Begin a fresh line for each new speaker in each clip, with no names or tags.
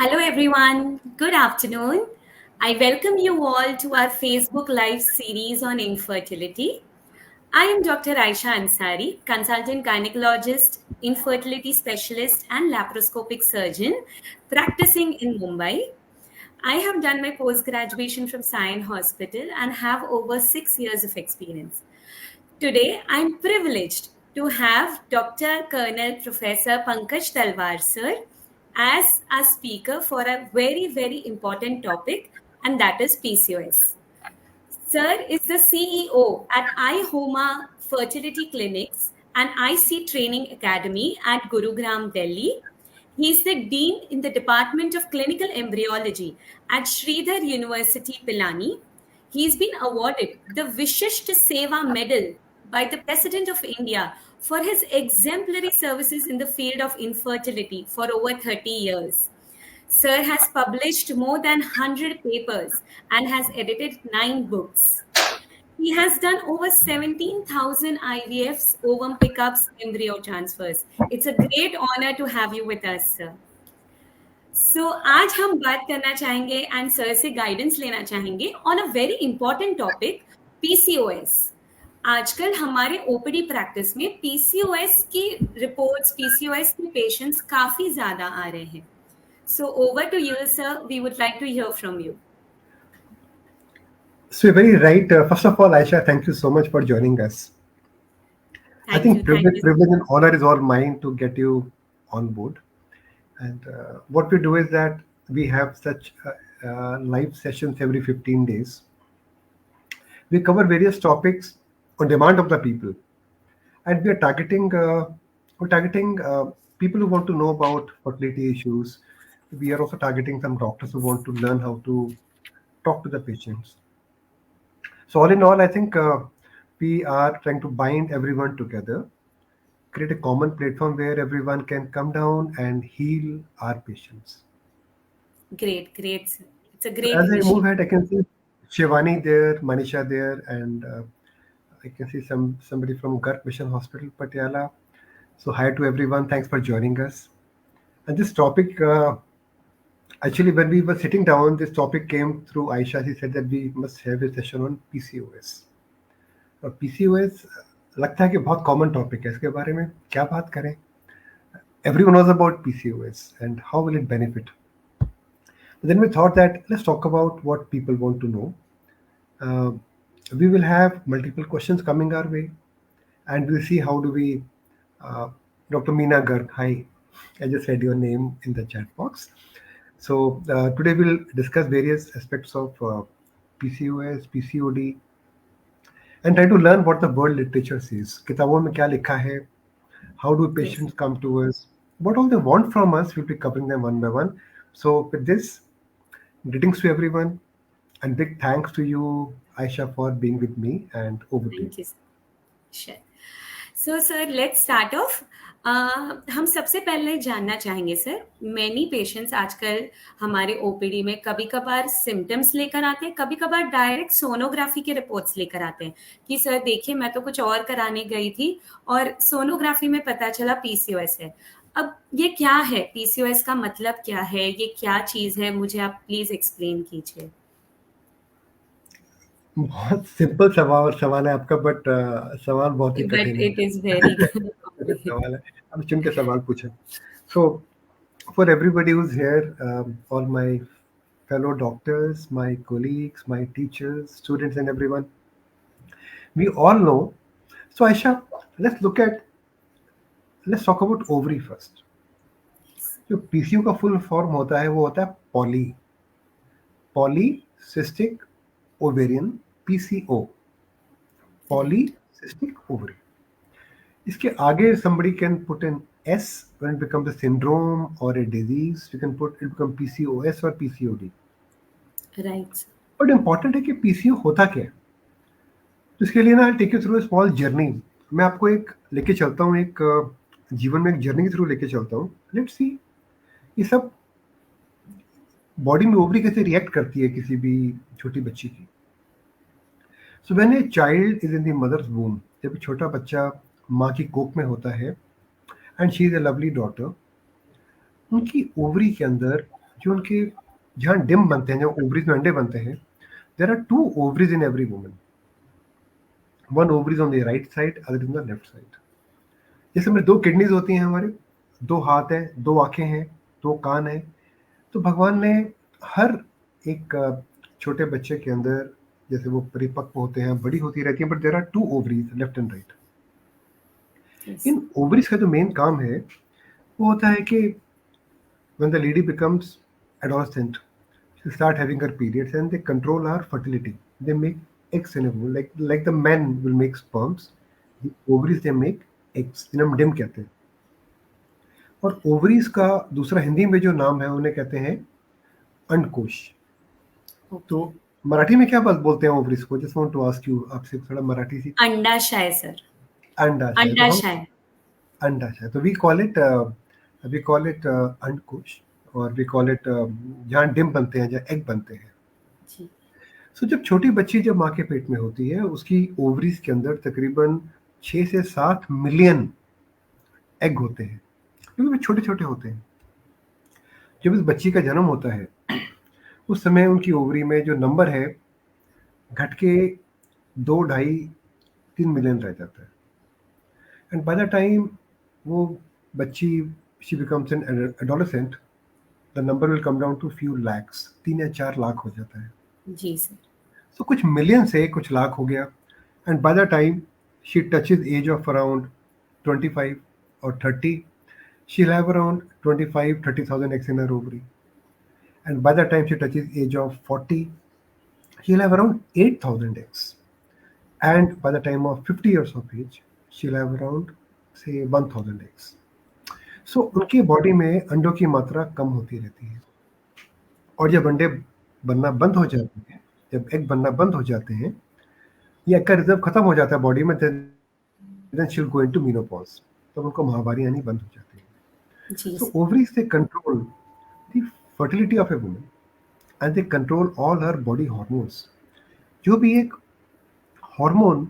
Hello, everyone. Good afternoon. I welcome you all to our Facebook Live series on infertility. I am Dr. Aisha Ansari, consultant gynecologist, infertility specialist, and laparoscopic surgeon practicing in Mumbai. I have done my post graduation from Sion Hospital and have over 6 years of experience. Today, I'm privileged to have Dr. Colonel Professor Pankaj Talwar, sir, as a speaker for a very, very important topic, and that is PCOS. Sir is the CEO at iHoma Fertility Clinics and IC Training Academy at Gurugram, Delhi. He is the Dean in the Department of Clinical Embryology at Sridhar University, Pilani. He's been awarded the Vishisht Seva Medal by the President of India for his exemplary services in the field of infertility for over 30 years. Sir has published more than 100 papers and has edited 9 books. He has done over 17,000 IVFs, ovum pickups, embryo transfers. It's a great honor to have you with us, sir. So, आज हम बात करना चाहेंगे and sir से guidance लेना चाहेंगे on a very important topic PCOS. आजकल हमारे ओपीडी प्रैक्टिस में पीसीओएस की रिपोर्ट्स, पीसीओएस के पेशेंट्स काफी ज्यादा आ रहे हैं. So over to you, sir. We would like to hear from you.
So you're very right. First of all, Aisha, thank you so much for joining us. I think privilege and honor is all mine to get you on board. And what we do is that we have such live sessions every 15 days. We cover various topics on demand of the people, and we are targeting people who want to know about fertility issues. We are also targeting some doctors who want to learn how to talk to the patients. So all in all, I think we are trying to bind everyone together, create a common platform where everyone can come down and heal our patients.
Great. It's a great.
As I move ahead, I can see Shivani there, Manisha there, and I can see somebody from Garg Mission Hospital, Patiala. So hi to everyone. Thanks for joining us. And this topic, actually, when we were sitting down, this topic came through Aisha. She said that we must have a session on PCOS. PCOS लगता है कि बहुत common topic है. इसके बारे में क्या बात करें? Everyone knows about PCOS and how will it benefit. But then we thought that let's talk about what people want to know. We will have multiple questions coming our way, and we'll see how do we. Dr. Meena Garg, hi. I just read your name in the chat box. So today we'll discuss various aspects of PCOS, PCOD, and try to learn what the world literature says. किताबों में क्या लिखा है? How do patients come to us? What all they want from us? We'll be covering them one by one. So with this, greetings to everyone, and big thanks to you, Aisha, for being with me. And over to you.
Thank you. Sure. So, sir, let's start off. हम सबसे पहले जानना चाहेंगे sir, many patients आजकल हमारे OPD में कभी कभार सिम्टम्स लेकर आते हैं, कभी कभार डायरेक्ट सोनोग्राफी के रिपोर्ट्स लेकर आते हैं कि सर देखिए मैं तो कुछ और कराने गई थी और सोनोग्राफी में पता चला पीसीओएस है. अब ये क्या है, पीसीओएस का मतलब क्या है, ये क्या चीज है, मुझे आप प्लीज एक्सप्लेन कीजिए.
बहुत सिंपल सवाल है आपका, बट सवाल बहुत ही कठिन है.
इट इज वेरी
सवाल है, अब चुन के सवाल पूछे. So for everybody who is here, all my fellow doctors, my colleagues, my teachers, students, and everyone, we all know. So Aisha, let's talk about ovary first. जो पीसीओ का full form होता है वो होता है polycystic ovarian, PCO, polycystic ovary. इसके आगे somebody can put an S when it becomes a syndrome or a disease. You can put it become PCOS or PCOD.
Right.
But important है कि PCO होता क्या है. तो इसके लिए ना I'll take you through a small journey. मैं आपको एक लेके चलता हूँ, एक जीवन में एक जर्नी के थ्रू लेके चलता हूँ. Let's see ये सब बॉडी में ओवरी कैसे रिएक्ट करती है किसी भी छोटी बच्ची की. So when a child is in the mother's womb, जब छोटा बच्चा माँ की कोख में होता है, and she is a lovely daughter, उनकी ओवरी के अंदर जो उनके जहाँ डिम बनते हैं, जहाँ ओवरीज में अंडे बनते हैं, there are 2 ovaries in every woman. One ovaries on the right side, other in the left side. जैसे हमारे 2 किडनीज होती हैं, हमारे 2 हाथ हैं, 2 आंखें हैं, 2 कान हैं. तो भगवान ने हर एक छोटे बच्चे के अंदर, जैसे वो परिपक्व होते हैं, बड़ी होती रहती है, but there are 2 ovaries, left and right.
Yes.
इन ओवरीज का जो मेन काम है वो होता है कि when the lady becomes adolescent, she start having her periods and they control her fertility. They make eggs in a womb, like the men will make sperms. The ovaries they make eggs, जिन्हें हम dim कहते हैं. और ovaries का दूसरा हिंदी में जो नाम है उन्हें कहते हैं अंडकोश. तो
Okay.
मराठी में क्या बात बोलते हैं ओवरीज को? Just want to ask you, आपसे थोड़ा मराठी सी.
अंडाशय सर.
अंडाशय. तो हम
अंडाशय.
अंडाशय, तो वी कॉल इट अंडकोश, और वी कॉल इट जहाँ डिम बनते हैं, जहाँ एग बनते हैं.
जी.
सो जब छोटी बच्ची जब माँ के पेट में होती है, उसकी ओवरीज के अंदर तकरीबन 6 से 7 मिलियन एग होते हैं, क्योंकि वे छोटे छोटे होते हैं. जब इस बच्ची का जन्म होता है, उस समय उनकी ओवरी में जो नंबर है घट के 2, 2.5, 3 मिलियन रह जाता है. एंड बाय द टाइम वो बच्ची she becomes an adolescent, the number will come down to few lakhs, 3 या 4 लाख हो जाता है.
जी सर.
सो कुछ मिलियन से कुछ लाख हो गया. And by the time she touches age of around 25 or 30, she'll have around 25-30,000 eggs in her ovary. And by the time she touches age of 40, she'll have around 8,000 eggs. And by the time of 50 years of age, she'll have around, say, 1,000 eggs. So उनकी body में अंडों की मात्रा कम होती रहती है. और जब अंडे बनना बंद हो जाते हैं, जब एग बनना बंद हो जाते हैं, ये एग का रिजर्व खत्म हो जाता है बॉडी में, then she'll go into menopause. तब उनको महावारी आनी बंद हो जाती है.
जी
So
sir.
ovaries they control the fertility of a woman, and they control all her body hormones. जो भी एक हार्मोन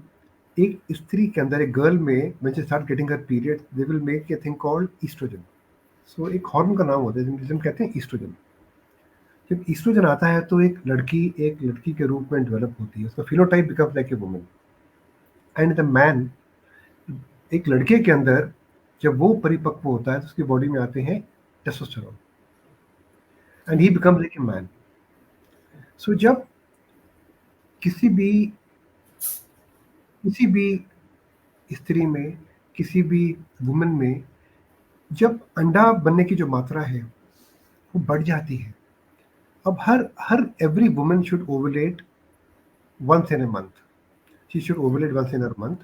एक स्त्री के अंदर, एक गर्ल में, when she start getting her period, they will make a thing called estrogen. So एक हार्मोन का नाम होता है जिसे हम कहते हैं ईस्ट्रोजन. जब ईस्ट्रोजन आता है तो एक लड़की के रूप में डेवलप होती है, उसका phenotype becomes like a woman. And the man, एक लड़के के अंदर जब वो परिपक्व होता है तो उसकी बॉडी में आते हैं testosterone, and he becomes like a man. So जब किसी भी स्त्री में, किसी भी वुमन में, जब अंडा बनने की जो मात्रा है वो बढ़ जाती है. अब हर every woman should ovulate once in a month. She should ovulate once in a month,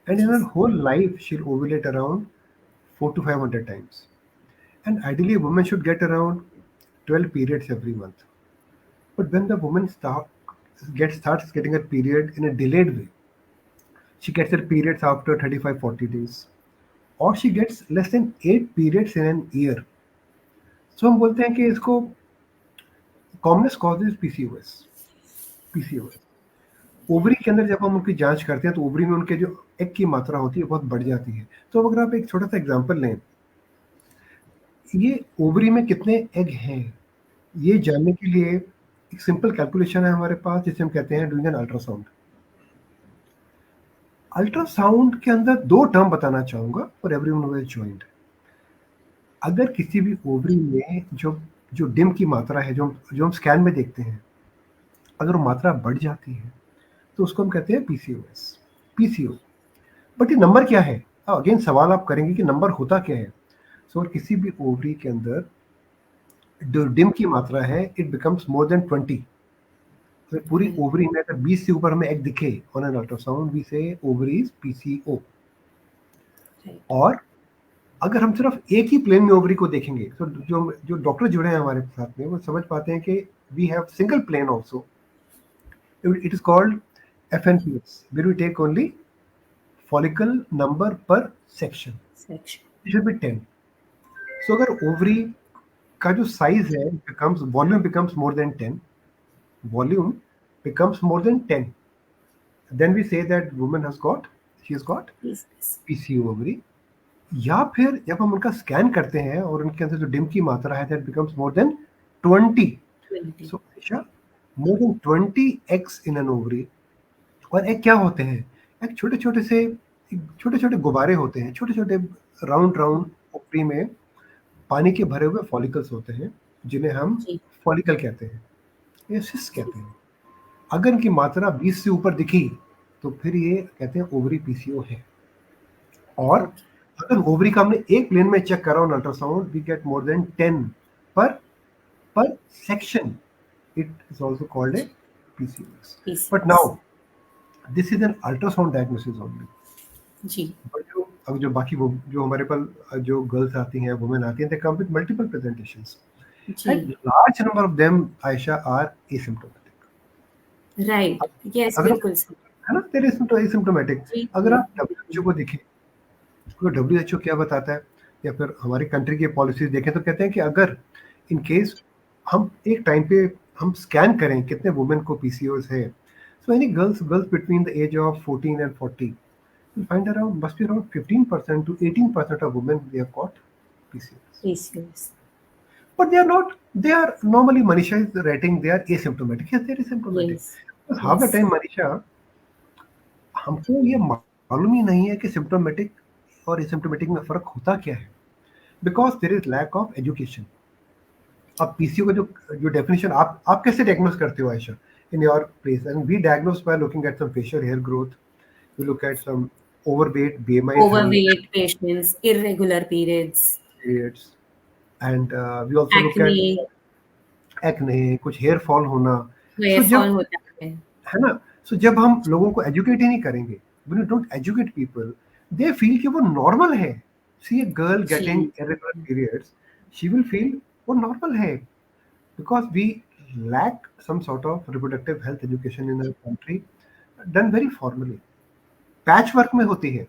and in
जी
her
सर.
whole life she'll ovulate around 4 to 500 times. And ideally, a woman should get around 12 periods every month. But when the woman starts getting her period in a delayed way, she gets her periods after 35-40 days, or she gets less than 8 periods in an year. So हम बोलते हैं कि इसको commonest cause is PCOS. PCOS ovary के अंदर जब हम उनकी जांच करते हैं तो ओवरी में उनके जो एग की मात्रा होती है बहुत बढ़ जाती है. तो अगर आप एक छोटा सा एग्जांपल लें, ये ओवरी में कितने एग हैं ये जानने के लिए एक सिंपल कैलकुलेशन है हमारे पास, जिसे हम कहते हैं डूइंग एन अल्ट्रासाउंड. अल्ट्रासाउंड के अंदर 2 टर्म बताना चाहूंगा for everyone who has joined. अगर किसी भी ओवरी में जो डिम की मात्रा है, जो हम स्कैन में देखते हैं, अगर वो मात्रा बढ़ जाती है तो उसको हम कहते हैं पीसीओएस, पीसीओ. बट ये नंबर क्या है? अगेन सवाल आप करेंगे कि नंबर होता क्या है. सो किसी भी ओवरी के अंदर जो डिम की मात्रा है, इट बिकम्स मोर देन 20. तो पूरी ओवरी में अगर 20 से ऊपर हमें एग दिखे ऑन एन अल्ट्रासाउंड, वी से ओवरी इज पीसीओ. और अगर हम सिर्फ एक ही प्लेन में ओवरी को देखेंगे तो जो डॉक्टर जुड़े हैं हमारे साथ में, वो समझ पाते हैं कि we have single plane also. It is called FNPS, where we take only follicle number per section. It should be 10. So अगर ओवरी का जो साइज है volume becomes more than 10, volume becomes more than 10, then we say that woman has got PCO ovary. या फिर जब हम उनका scan करते हैं और उनके अंदर जो डिम की मात्रा है that becomes more than 20.
20.
So Aisha, more than 20 eggs in an ovary. और एग क्या होते हैं? एग छोटे छोटे से, छोटे छोटे गुब्बारे होते हैं, छोटे छोटे राउंड राउंड ओवरी में पानी के भरे हुए फॉलिकल्स होते हैं, जिन्हें हम
जी,
फॉलिकल कहते हैं या सिस्ट कहते हैं। अगर इनकी मात्रा 20 से ऊपर दिखी तो फिर ये कहते हैं ओवरी पीसीओ है। और
ओके,
अगर ओवरी का हमने एक प्लेन में चेक करा on ultrasound, we get more than 10 per per section, it is also called a PCOS. But
PCOS.
now this is an ultrasound diagnosis only.
जी,
But जो अब जो बाकी वो जो हमारे पास जो गर्ल्स आती हैं, वुमेन आती हैं, they come with multiple presentations,
जी,
and large number of them, Aisha, are asymptomatic.
Right,
अब
यस,
अगर आप,
बिल्कुल सही।
है ना, they're asymptomatic.
जी,
अगर
जी,
आप WHO को देखें, तो WHO क्या बताता है, या फिर हमारी कंट्री की पॉलिसीज देखें, तो कहते हैं कि अगर इन केस हम एक टाइम पे हम स्कैन करें कितने वुमेन को पीसीओएस है, so any girls between the age of 14 and 40 you'll find around, must be around 15% to 18% of women they have got PCOS.
PCOS.
But they are not, they are normally, Manisha is writing, they are asymptomatic. Yes, they are asymptomatic.
Yes,
But half the
yes,
time, Manisha, हमको ये मालूम ही नहीं है कि symptomatic और asymptomatic में फर्क होता क्या है, because there is lack of education. अब पीसीओ का जो जो डेफिनेशन आप कैसे डायग्नोस करते हो Aisha, in your place? And we diagnose by looking at some facial hair growth, we look at some overweight BMI is having
overweight patients, irregular periods,
periods, and we also look
acne,
at acne, कुछ hair fall होना।
Hair
so
fall
जब,
होता है।
है ना, सो जब हम लोगों को एजुकेट ही नहीं करेंगे, when you don't educate people, they feel कि वो नॉर्मल है। see a girl getting
जी,
irregular periods, she will feel वो नॉर्मल है, because we lack some sort of reproductive health education in our country, done very formally, patch work में होती है।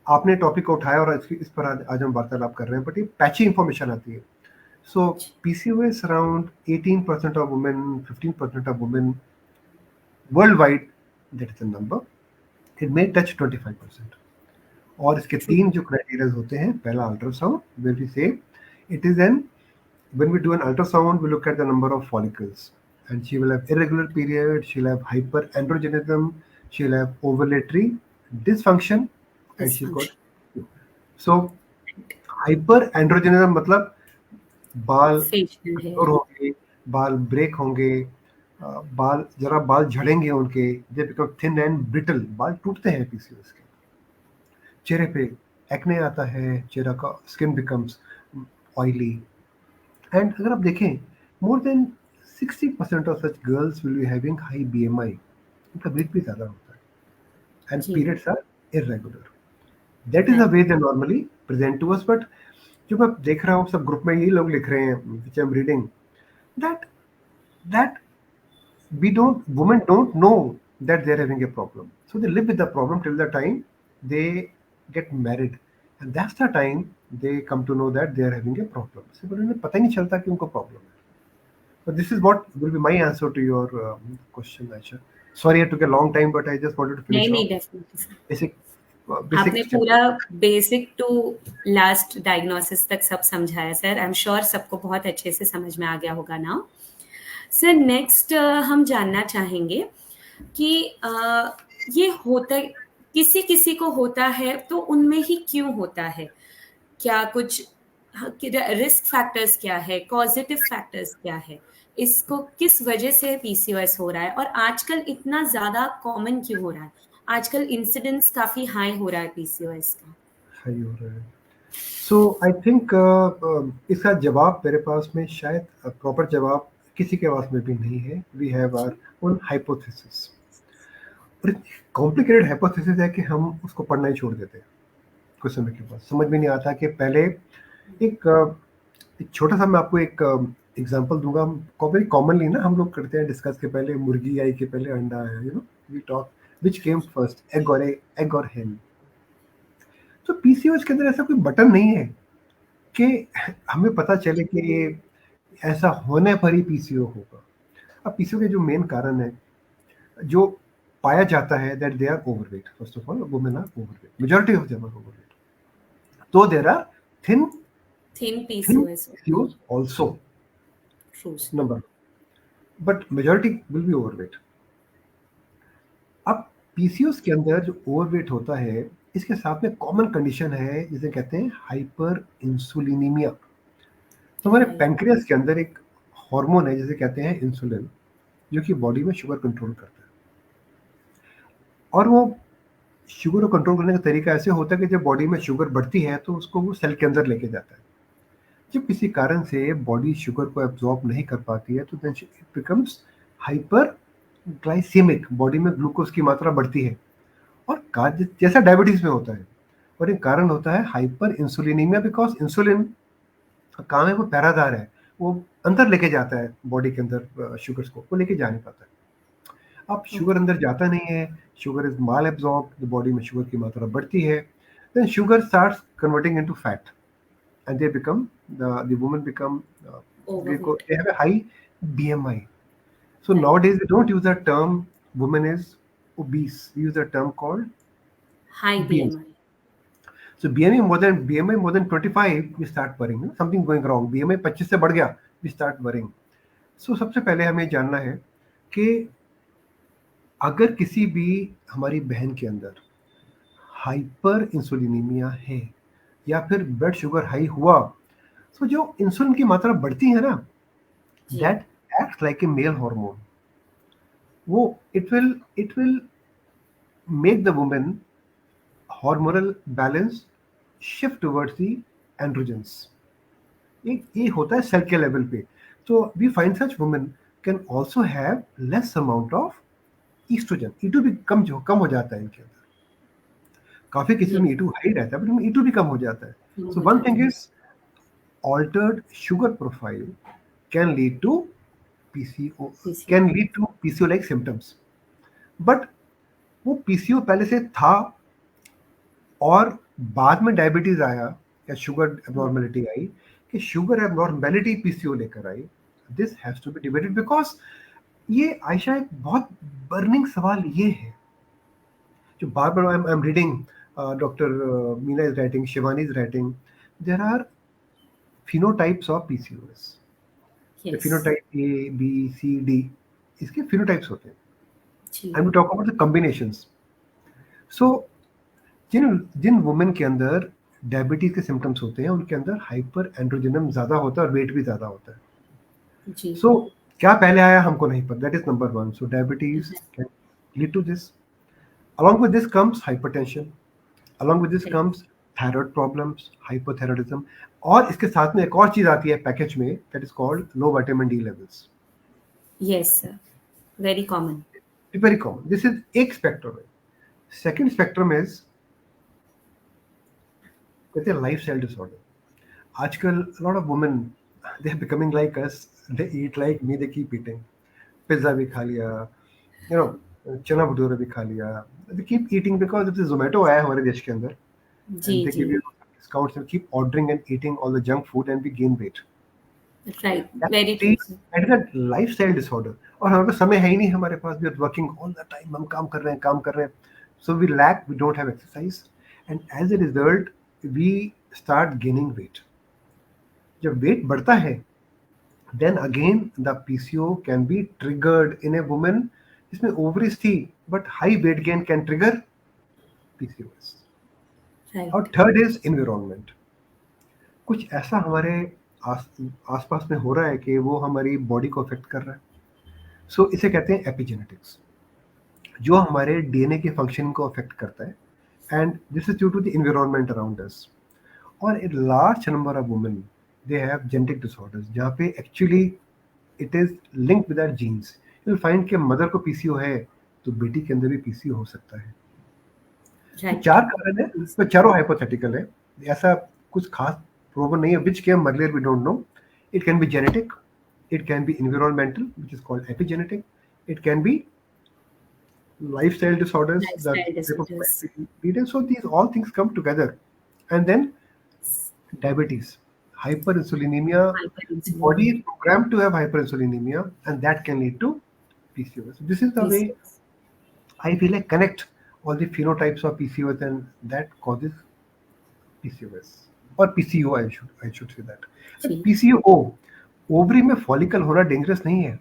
आपने टॉपिक को उठाया और इस पर आज हम वार्तालाप कर रहे हैं, बट ये पैची इंफॉर्मेशन आती है। सो PCOS around 18% of women, 15% of women worldwide, that is the number, it may touch 25%. और इसके
ट्रू,
तीन जो क्राइटेरिया होते हैं, पहला ultrasound, where we say it is an, when we do an ultrasound, we look at the number of follicles, and she will have irregular period, she'll have hyperandrogenism, she'll have ovulatory dysfunction, and she's got,
dysfunction,
so hyper androgenism मतलब बाल
facial
कमजोर
hair,
होंगे, बाल break होंगे, बाल जरा बाल झड़ेंगे उनके, they become thin and brittle, बाल टूटते हैं पीसीओएस के। चेहरे पे एक्ने आता है, चेहरा का स्किन बिकम्स ऑयली, एंड अगर आप देखें, more than 60% of such girls will be having high BMI, उनका वेट भी ज़्यादा होता है, एंड
जी,
periods are irregular. That is the
right,
way they normally present to us. But जो मैं देख रहा हूँ सब ग्रुप में यही लोग लिख रहे हैं, which I am reading, that that we don't, women don't know that they're having a problem, so they live with the problem till the time they get married, and that's the time they come to know that they are having a problem, so but उन्हें पता ही नहीं चलता कि उनको problem है। But this is what will be my answer to your question, Aisha. Sorry I took a long time, but I just wanted to
नहीं,
finish off
नहीं, definitely.
basic basic
आपने
steps.
पूरा बेसिक टू लास्ट डायग्नोसिस तक सब समझाया sir. I am sure सबको बहुत अच्छे से समझ में आ गया होगा नाउ। सर नेक्स्ट हम जानना चाहेंगे कि ये होता, किसी किसी को होता है तो उनमें ही क्यों होता है? क्या कुछ रिस्क फैक्टर्स क्या है, कॉजेटिव फैक्टर्स क्या है, इसको किस वजह से पीसीओएस हो रहा है, और आजकल इतना ज्यादा कॉमन क्यों हो रहा है? आजकल इंसिडेंस काफी हाई हो रहा है पीसीओएस का।
सही हो रहा है। सो आई थिंक इसका जवाब मेरे पास में शायद प्रॉपर जवाब किसी के पास में भी नहीं है। We have our own hypothesis, और कॉम्प्लिकेटेड हाइपोथेसिस है कि हम उसको पढ़ना ही छोड़ देते हैं कुछ समय के बाद। समझ में नहीं आता कि पहले एक एक छोटा सा मैं आपको एक एग्जांपल दूंगा। वेरी कॉमनली ना हम लोग करते हैं डिस्कस के पहले, मुर्गी आई के पहले अंडा आया, you know, we talk which came first, egg और हेन। तो पीसीओएस के अंदर ऐसा कोई बटन नहीं है कि हमें पता चले कि ये ऐसा होने पर ही पीसीओ होगा। अब पीसीओ के जो मेन कारण है जो पाया जाता है, that they are overweight. First of all women are overweight, majority of them are overweight, तो there are thin
thin
thin
PCOS.
PCOS also.
True, sir.
number, but majority will be overweight. अब PCOS के अंदर जो overweight होता है, इसके साथ में कॉमन कंडीशन है जिसे कहते हैं हाइपर इंसुलिनीमिया। तो हमारे
Right.
पैंक्रियास के अंदर एक हार्मोन है जिसे कहते हैं इंसुलिन, जो कि बॉडी में शुगर कंट्रोल करता है। और वो शुगर को कंट्रोल करने का तरीका ऐसे होता है कि जब बॉडी में शुगर बढ़ती है तो उसको वो सेल के अंदर लेके जाता है। जब किसी कारण से बॉडी शुगर को एब्जॉर्ब नहीं कर पाती है तो then it becomes hyperglycaemic, body में ग्लूकोज की मात्रा बढ़ती है, और जैसा डायबिटीज में होता है। और एक कारण होता है हाइपर इंसुलिनीमिया, बिकॉज इंसुलिन का काम है, वो पैरादार है, वो अंदर लेके जाता है बॉडी के अंदर शुगर्स को, वो लेके जा नहीं पाता है। अब शुगर
Okay.
अंदर जाता नहीं है, sugar is mal absorb, body में शुगर की मात्रा बढ़ती है, then sugar starts converting into fat and they become the women become
Overweight.
they have a high BMI. So
Right.
nowadays we don't use the term woman is obese. We use the term called
High
BMI.
BMI.
So BMI more than 25, we start worrying. Something going wrong. BMI 25 से बढ़ गया, we start worrying. So सबसे पहले हमें जानना है कि अगर किसी भी हमारी बहन के अंदर हाइपर इंसुलिनीमिया है या फिर ब्लड शुगर हाई हुआ, तो जो इंसुलिन की मात्रा बढ़ती है ना,
जी.
that acts like a male hormone. वो it will make the woman hormonal balance shift towards the androgens. ये होता है सेल के लेवल पे। तो we find such women can also have less amount of oestrogen, E2 भी कम हो जाता है इनके अंदर। काफी केसेस में E2 हाई रहता है, बट E2 भी कम हो जाता है। So one thing is altered sugar profile can lead to PCO, can lead to PCO like symptoms. But वो PCO पहले से था और बाद में डायबिटीज आया या शुगर एबनॉर्मेलिटी आई, कि शुगर एबनॉर्मेलिटी पीसीओ लेकर आई, this has to be debated. Because ये आयशा एक बहुत बर्निंग सवाल ये है जो बार बार I am reading, doctor Meena is writing, Shivani is writing, there are phenotypes of PCOS. The
Yes.
phenotype A, B, C, D, इसके phenotypes होते हैं।
जी.
And we talk about the combinations. So जिन वुमेन के अंदर डायबिटीज के सिम्टम्स होते हैं उनके अंदर हाइपर एंड्रोजनम ज्यादा होता है और वेट भी ज्यादा होता है।
जी.
सो क्या पहले आया हमको नहीं पता, that is number one. So diabetes can lead to this. Along with this comes hypertension. Along with this
Right.
comes thyroid problems, hypothyroidism, और इसके साथ में एक और चीज आती है पैकेज में, that is called low vitamin D levels.
Yes, sir. Very common.
Very common. This is एक स्पेक्ट्रम है। सेकेंड स्पेक्ट्रम इज कहते हैं लाइफ स्टाइल डिसऑर्डर। आजकल lot of women they are becoming like us, they eat like me, they keep eating. Pizza भी खा लिया, you know चना भटूरा भी खा लिया, दे keep eating because it's Zomato आया हमारे देश के अंदर,
जी.
and they give
ji.
you discounts and keep ordering and eating all the junk food and we gain weight.
Right.
That's
Very true, sir.
that is a lifestyle disorder. और हमारे पास समय है ही नहीं, हमारे पास we are working all the time, हम काम कर रहे हैं, so we lack, we don't have exercise, and as a result we start gaining weight. जब weight बढ़ता है, then again the PCO can be triggered in a woman जिसमें ovaries थी, but high weight gain can trigger PCOS.
Right.
और third is environment. कुछ ऐसा हमारे आसपास में हो रहा है कि वो हमारी बॉडी को अफेक्ट कर रहा है। सो इसे कहते हैं एपिजेनेटिक्स, जो हमारे डीएनए के फंक्शन को अफेक्ट करता है, and this is due to the environment around us. और a large number of women they have genetic disorders जहाँ पे actually it is linked with our genes. You will find कि mother को PCO है तो बेटी के अंदर भी पीसीओ हो सकता है।
Right.
चार कारण है, तो चारों हाइपोथेटिकल है, ऐसा कुछ खास प्रूवन नहीं है। Which came earlier we don't know. It can be genetic, it can be environmental which is called epigenetic, it can be lifestyle disorders,
Lifestyle disorders.
so these all things come together, and then diabetes, hyperinsulinemia. The body is programmed to have hyperinsulinemia and that can lead to PCOS. This is the way
PCOS.
I feel like connect all the phenotypes of PCOS and that causes PCOS or PCO. I should say that. And
जी.
PCO ovary में follicle होना dangerous नहीं है,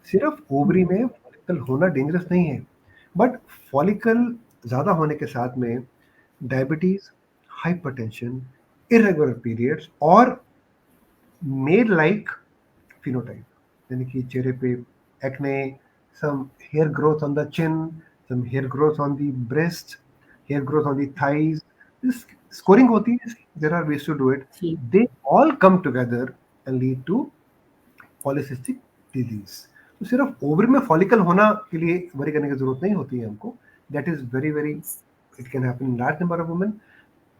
सिर्फ ovary में follicle होना dangerous नहीं है, बट फॉलिकल ज़्यादा होने के साथ में डायबिटीज, हाइपरटेंशन, इरेगुलर पीरियड्स और मेल लाइक phenotype, यानी कि चेहरे पे acne, some hair growth on the chin, some hair growth on the breast, hair growth on the thighs. This scoring होती है, there are ways to do it.
Ji
They all come together and lead to polycystic disease. तो सिर्फ ovary में follicle होना के लिए worry करने की जरूरत नहीं होती है हमको. That is very very, it can happen in large number of women.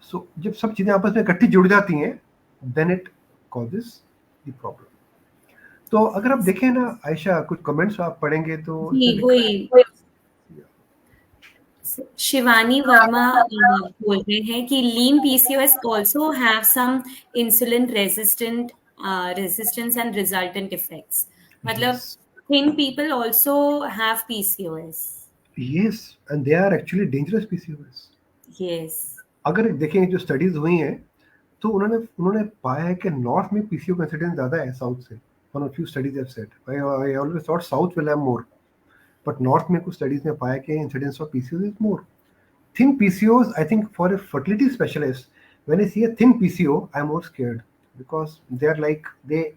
So जब सब चीजें आपस में इकट्ठी जुड़ जाती हैं, then it causes the problem. तो अगर आप देखें ना आयशा, कुछ कमेंट्स आप पढ़ेंगे तो
जी
इसमें लिखा
वही शिवानी वर्मा बोल रहे हैं कि lean PCOS also have some insulin resistance and resultant effects,
है.
मतलब
yes,
thin people also have PCOS.
Yes, and they are actually dangerous PCOS.
Yes.
अगर देखें जो स्टडीज हुई हैं, तो उन्होंने उन्होंने पाया है कि नॉर्थ में पीसीओ का इंसिडेंस ज़्यादा है साउथ से. One of few studies have said, I always thought south will have more, but north में कुछ स्टडीज ने पाया कि incidence of PCO is more. Thin PCOs, I think for a fertility specialist, when I see a thin PCO, I'm more scared because they're like they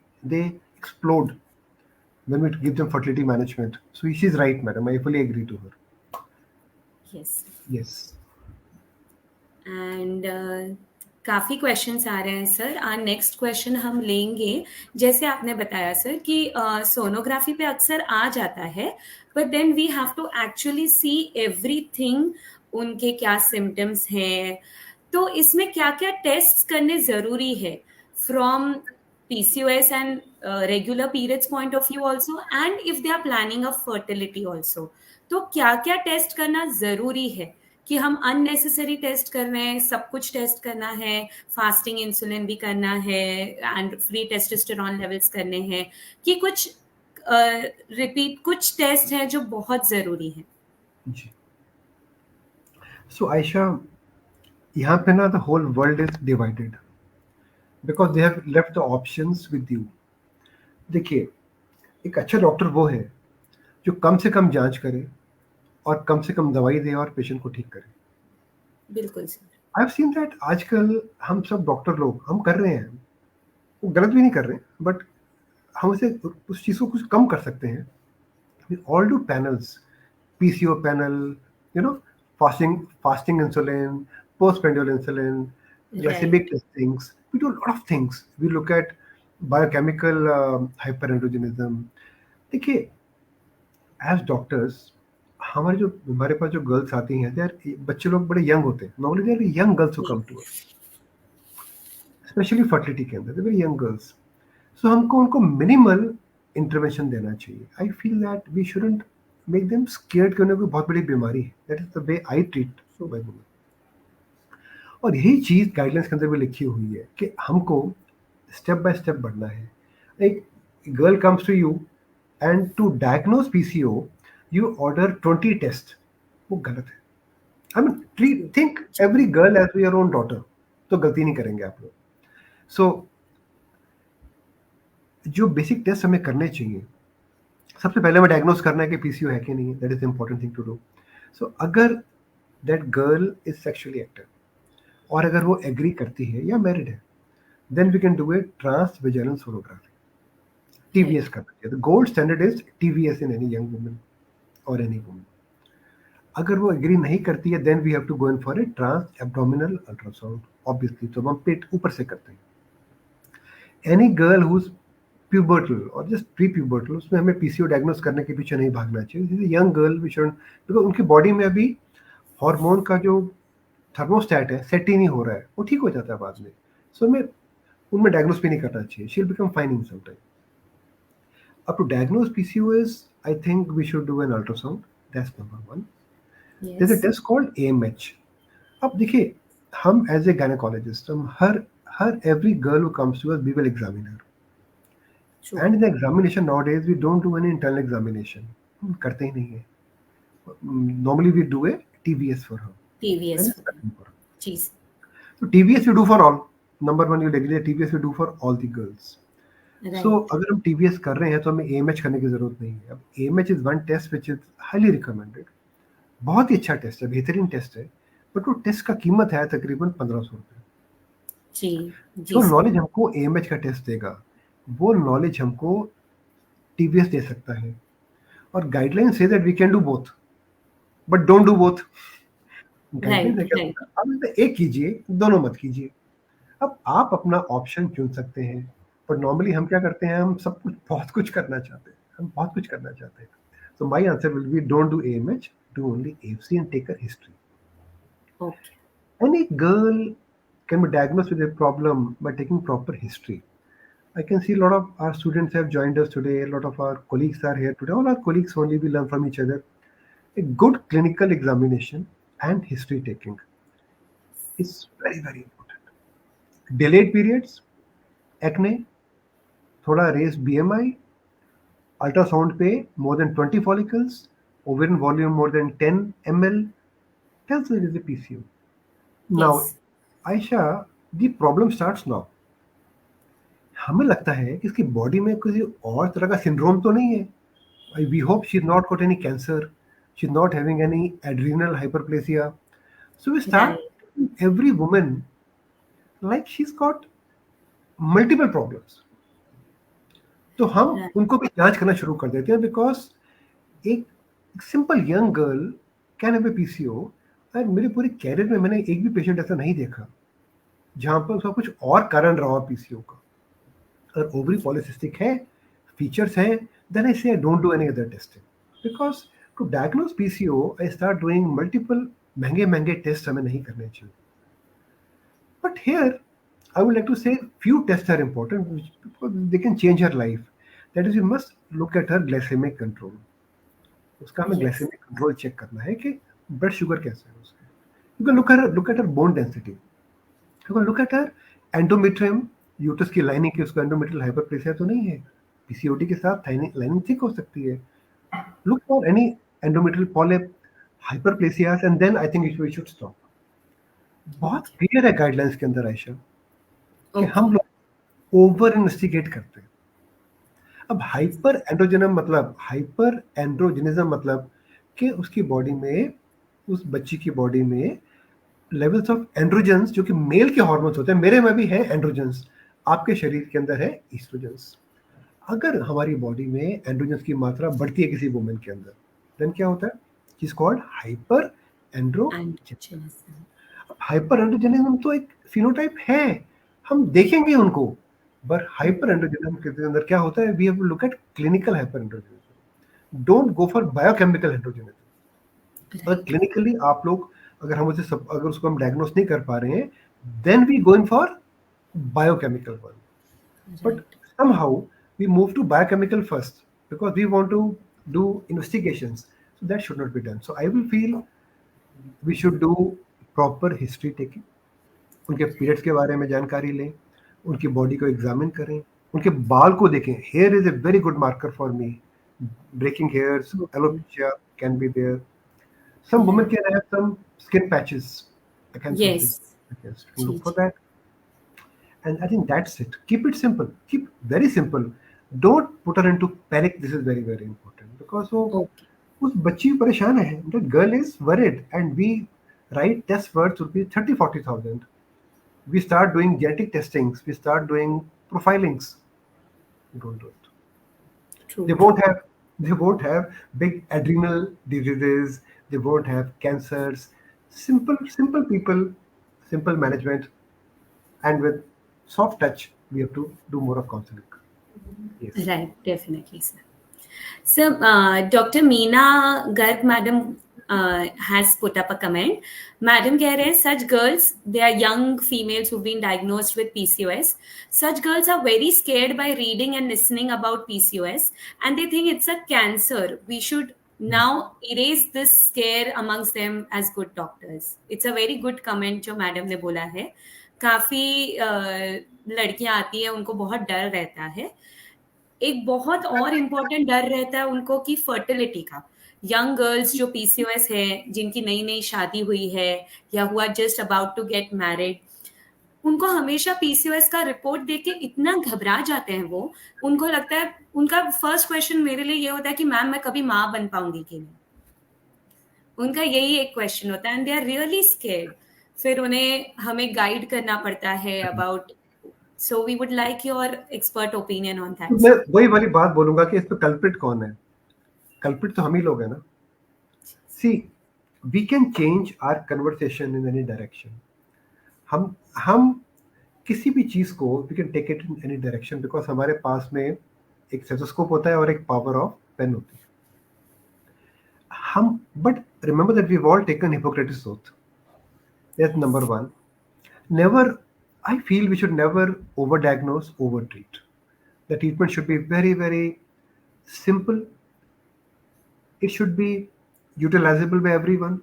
explode when we give them fertility management. So she's right, madam. I fully agree to her.
Yes.
Yes.
And काफ़ी questions आ रहे हैं sir. Next question हम लेंगे. जैसे आपने बताया sir कि sonography पे अक्सर आ जाता है, but then we have to actually see everything, उनके क्या सिम्टम्स हैं, तो इसमें क्या क्या टेस्ट करने ज़रूरी है from PCOS and regular periods point of view also, and if they are planning of fertility also, तो क्या क्या टेस्ट करना ज़रूरी है कि हम अननेसेसरी टेस्ट कर रहे हैं, सब कुछ टेस्ट करना है, फास्टिंग इंसुलिन भी करना है एंड फ्री टेस्टोस्टेरॉन लेवल्स करने हैं, कि कुछ रिपीट कुछ टेस्ट हैं जो बहुत ज़रूरी हैं.
जी. So Aisha, यहाँ पे ना the whole world is divided because they have left the options with you. देखिए, एक अच्छा डॉक्टर वो है जो कम से कम जांच करे और कम से कम दवाई दे और पेशेंट को ठीक करे.
बिल्कुल sir.
I have seen that आजकल हम सब डॉक्टर लोग हम कर रहे हैं, वो गलत भी नहीं कर रहे हैं, बट हम उसे उस चीज़ को कुछ कम कर सकते हैं. We all do panels, PCO panel, you know, fasting insulin, postprandial insulin, glycaemic testings, we do lot of things. We look at biochemical hyperandrogenism. देखिए, एज डॉक्टर्स हमारे पास जो गर्ल्स आती हैं, यार बच्चे लोग बड़े यंग होते हैं. Normally they are young girls who come to us, specially fertility के अंदर, वेरी यंग गर्ल्स. सो हमको उनको मिनिमल इंटरवेंशन देना चाहिए. I feel that we shouldn't make them scared कि उन्हें कोई बहुत बड़ी बीमारी है. That is the way I treat my women. और यही चीज़ गाइडलाइंस के अंदर भी लिखी हुई है कि हमको स्टेप बाय स्टेप बढ़ना है. एक girl comes to you and to diagnose PCO you order 20 tests, वो गलत है. I mean, think every girl as your own daughter, तो गलती नहीं करेंगे आप लोग. So जो बेसिक टेस्ट हमें करने चाहिए, सबसे पहले हमें डायग्नोज करना है कि पीसीओ है कि नहीं है. That is important thing to do. So अगर that girl is sexually active और अगर वो एग्री करती है या मैरिड है, then we can do a trans vaginal sonography. TVS करना चाहिए. The gold standard is TVS in any young woman और एनी वुमन. अगर वो एग्री नहीं करती है, then we have to go in for a trans abdominal ultrasound. Obviously तो हम पेट ऊपर से करते हैं. Any girl who is pubertal और जस्ट प्री प्यूबर्टल, उसमें हमें पीसीओ डायग्नोस करने के पीछे नहीं भागना चाहिए. Young girl we should, because उनकी बॉडी में अभी हार्मोन का जो थर्मोस्टैट है सेट ही नहीं हो रहा है, वो ठीक हो जाता है बाद में. सो हमें उनमें डायग्नोस भी नहीं करना चाहिए. She will become fine in some time. अब to diagnose PCOS, I think we should do an ultrasound. That's number one.
Yes.
There's a test called AMH. अब देखिए, हम as a gynecologist, हम हर every girl who comes to us, we will examine her.
True.
And in the examination nowadays, we don't do any internal examination. हम करते ही नहीं है. Normally we do a TVS for her.
TVS
And a for her.
Jeez.
So TVS we do for all. Number one, you agree that TVS we do for all the girls. So
right.
अगर हम TVS कर रहे हैं तो हमें AMH करने की जरूरत नहीं है. अब AMH is one test which is highly recommended. बहुत ही अच्छा टेस्ट है, बेहतरीन टेस्ट है. बट वो टेस्ट का कीमत है तकरीबन 1500 रुपये.
जी। जी
जो
सर।
नॉलेज हमको एएमएच का टेस्ट देगा, वो नॉलेज हमको टीवीएस दे सकता है. और गाइडलाइन से that we can do both, but don't do both. Guideline है
राइट,
क्या
राइट।
होगा, आप इसमें एक कीजिए, दोनों मत कीजिए. अब आप अपना ऑप्शन चुन सकते हैं. पर नॉर्मली हम क्या करते हैं, हम सब कुछ बहुत कुछ करना चाहते हैं. हम बहुत कुछ करना चाहते हैं. So my answer will be don't do AMH, do only AFC and take a history.
Okay.
Any girl can be diagnosed with a problem by taking proper history. I can see a lot of our students have joined us today, a lot of our colleagues are here today. All our colleagues only we learn from each other. A good clinical examination and history taking is very, very important. Delayed periods, acne, thoda raised BMI, ultrasound पे more than 20 follicles, ovarian volume more than 10 ml, tells us it is a PCO. Now,
yes.
Aisha, the problem starts now. हमें लगता है कि इसकी body में किसी और तरह का सिंड्रोम तो नहीं है. We hope she is not got any cancer, she is not having any adrenal hyperplasia. So we
right,
start every woman like she is got multiple problems. तो हम
राइट।
उनको भी जांच करना शुरू कर देते हैं, बिकॉज एक simple young girl can have a PCO. और मेरे पूरे कैरियर में मैंने एक भी पेशेंट ऐसा नहीं देखा जहां पर उसका कुछ और कारण रहा पीसीओ का. अगर ओवरी पॉलिसिस्टिक है, फीचर्स हैं, then I say I don't do any other testing. Because to diagnose PCO, I start doing multiple महंगे टेस्ट हमें नहीं करने चाहिए. But here, I would like to say few tests are important because they can change her life. That is, you must look at her glycemic control. उसका हमें
yes.
glycemic control check करना है कि blood sugar कैसा है उसका. You can look at her bone density. You can look at her endometrium, uterus की lining की उसको एंडोमेट्रियल हाइपरप्लेसिया तो नहीं है. पीसीओडी के साथ लाइनिंग थिक हो सकती है. Look for any endometrial polyp, hyperplasias, and then I think we should stop. बहुत
ओके।
क्लियर है गाइडलाइंस के अंदर आयशा कि
ओके।
हम लोग ओवर इन्वेस्टिगेट करते हैं. अब हाइपर एंड्रोजनिज्म मतलब कि उसकी बॉडी में, उस बच्ची की बॉडी में लेवल्स ऑफ एंड्रोजेंस जो कि मेल के हार्मोन्स होते हैं. मेरे में भी है एंड्रोजेंस, आपके शरीर के अंदर है ईस्ट्रोजेंस. अगर हमारी बॉडी में एंड्रोजेंस की मात्रा बढ़ती है किसी वुमेन के अंदर, देन क्या होता है, is called hyper androgenism.
Androgenism.
Hyper androgenism तो एक फिनोटाइप है, हम देखेंगे उनको. बट हाइपर एंड्रोजेनिज्म के अंदर क्या होता है, we have to look at clinical hyperandrogenism. Don't go for biochemical androgenism. अगर
राइट,
क्लिनिकली आप लोग, अगर हम अगर उसको हम डायग्नोस नहीं कर पा रहे हैं, then we going for biochemical one. But
right.
somehow we move to biochemical first because we want to do investigations. So that should not be done. So I will feel we should do proper history taking. उनके periods के बारे में जानकारी लें, उनकी body को examine करें, उनके बाल को देखें. Hair is a very good marker for me. Breaking hairs,
okay.
Alopecia can be there. Some women
right.
can have some skin patches. I can
yes.
notice. Yes,
जी,
look for
जी।
that. And I think that's it. Keep it simple. Keep very simple. Don't put her into panic. This is very, very important because वो
okay.
उस बच्ची परेशान है. That girl is worried, and we write test words would be 30-40,000. We start doing genetic testings. We start doing profilings. Don't do it.
True,
They
true.
won't have they won't have big adrenal diseases. They won't have cancers. Simple people, simple management, and with soft touch, we have to do more of counseling. Yes.
Right, definitely sir. So, Dr. Meena Garg madam has put up a comment. Madam कह रहे हैं, such girls, they are young females who've been diagnosed with PCOS. Such girls are very scared by reading and listening about PCOS, and they think it's a cancer. We should now erase this scare amongst them as good doctors. It's a very good comment जो madam ने बोला है. काफी लड़कियां आती है, उनको बहुत डर रहता है. एक बहुत और इम्पोर्टेंट डर रहता है उनको कि फर्टिलिटी का. यंग गर्ल्स जो पीसीओएस है, जिनकी नई नई शादी हुई है या हुआ just about to get married, उनको हमेशा पीसीओएस का रिपोर्ट देख के इतना घबरा जाते हैं वो, उनको लगता है, उनका फर्स्ट क्वेश्चन मेरे लिए ये होता है कि मैम मैं कभी माँ बन पाऊंगी कि नहीं। उनका यही एक क्वेश्चन होता है and they are really scared. फिर उन्हें हमें गाइड करना पड़ता है about, so we would like your expert opinion on
तो
दैट
मैं
सर।
वही वाली बात बोलूंगा कि इस पे कल्प्रिट कौन है? कल्प्रिट तो हम ही लोग हैं ना। See, we can change our conversation in any direction. हम किसी भी चीज को we can take it in any direction because हमारे पास में एक स्टेथोस्कोप होता है और एक पावर ऑफ पेन होती है। हम but remember that we all taken Hippocrates oath. That's number one. Never, I feel we should never overdiagnose, overtreat. The treatment should be very, very simple. It should be utilizable by everyone.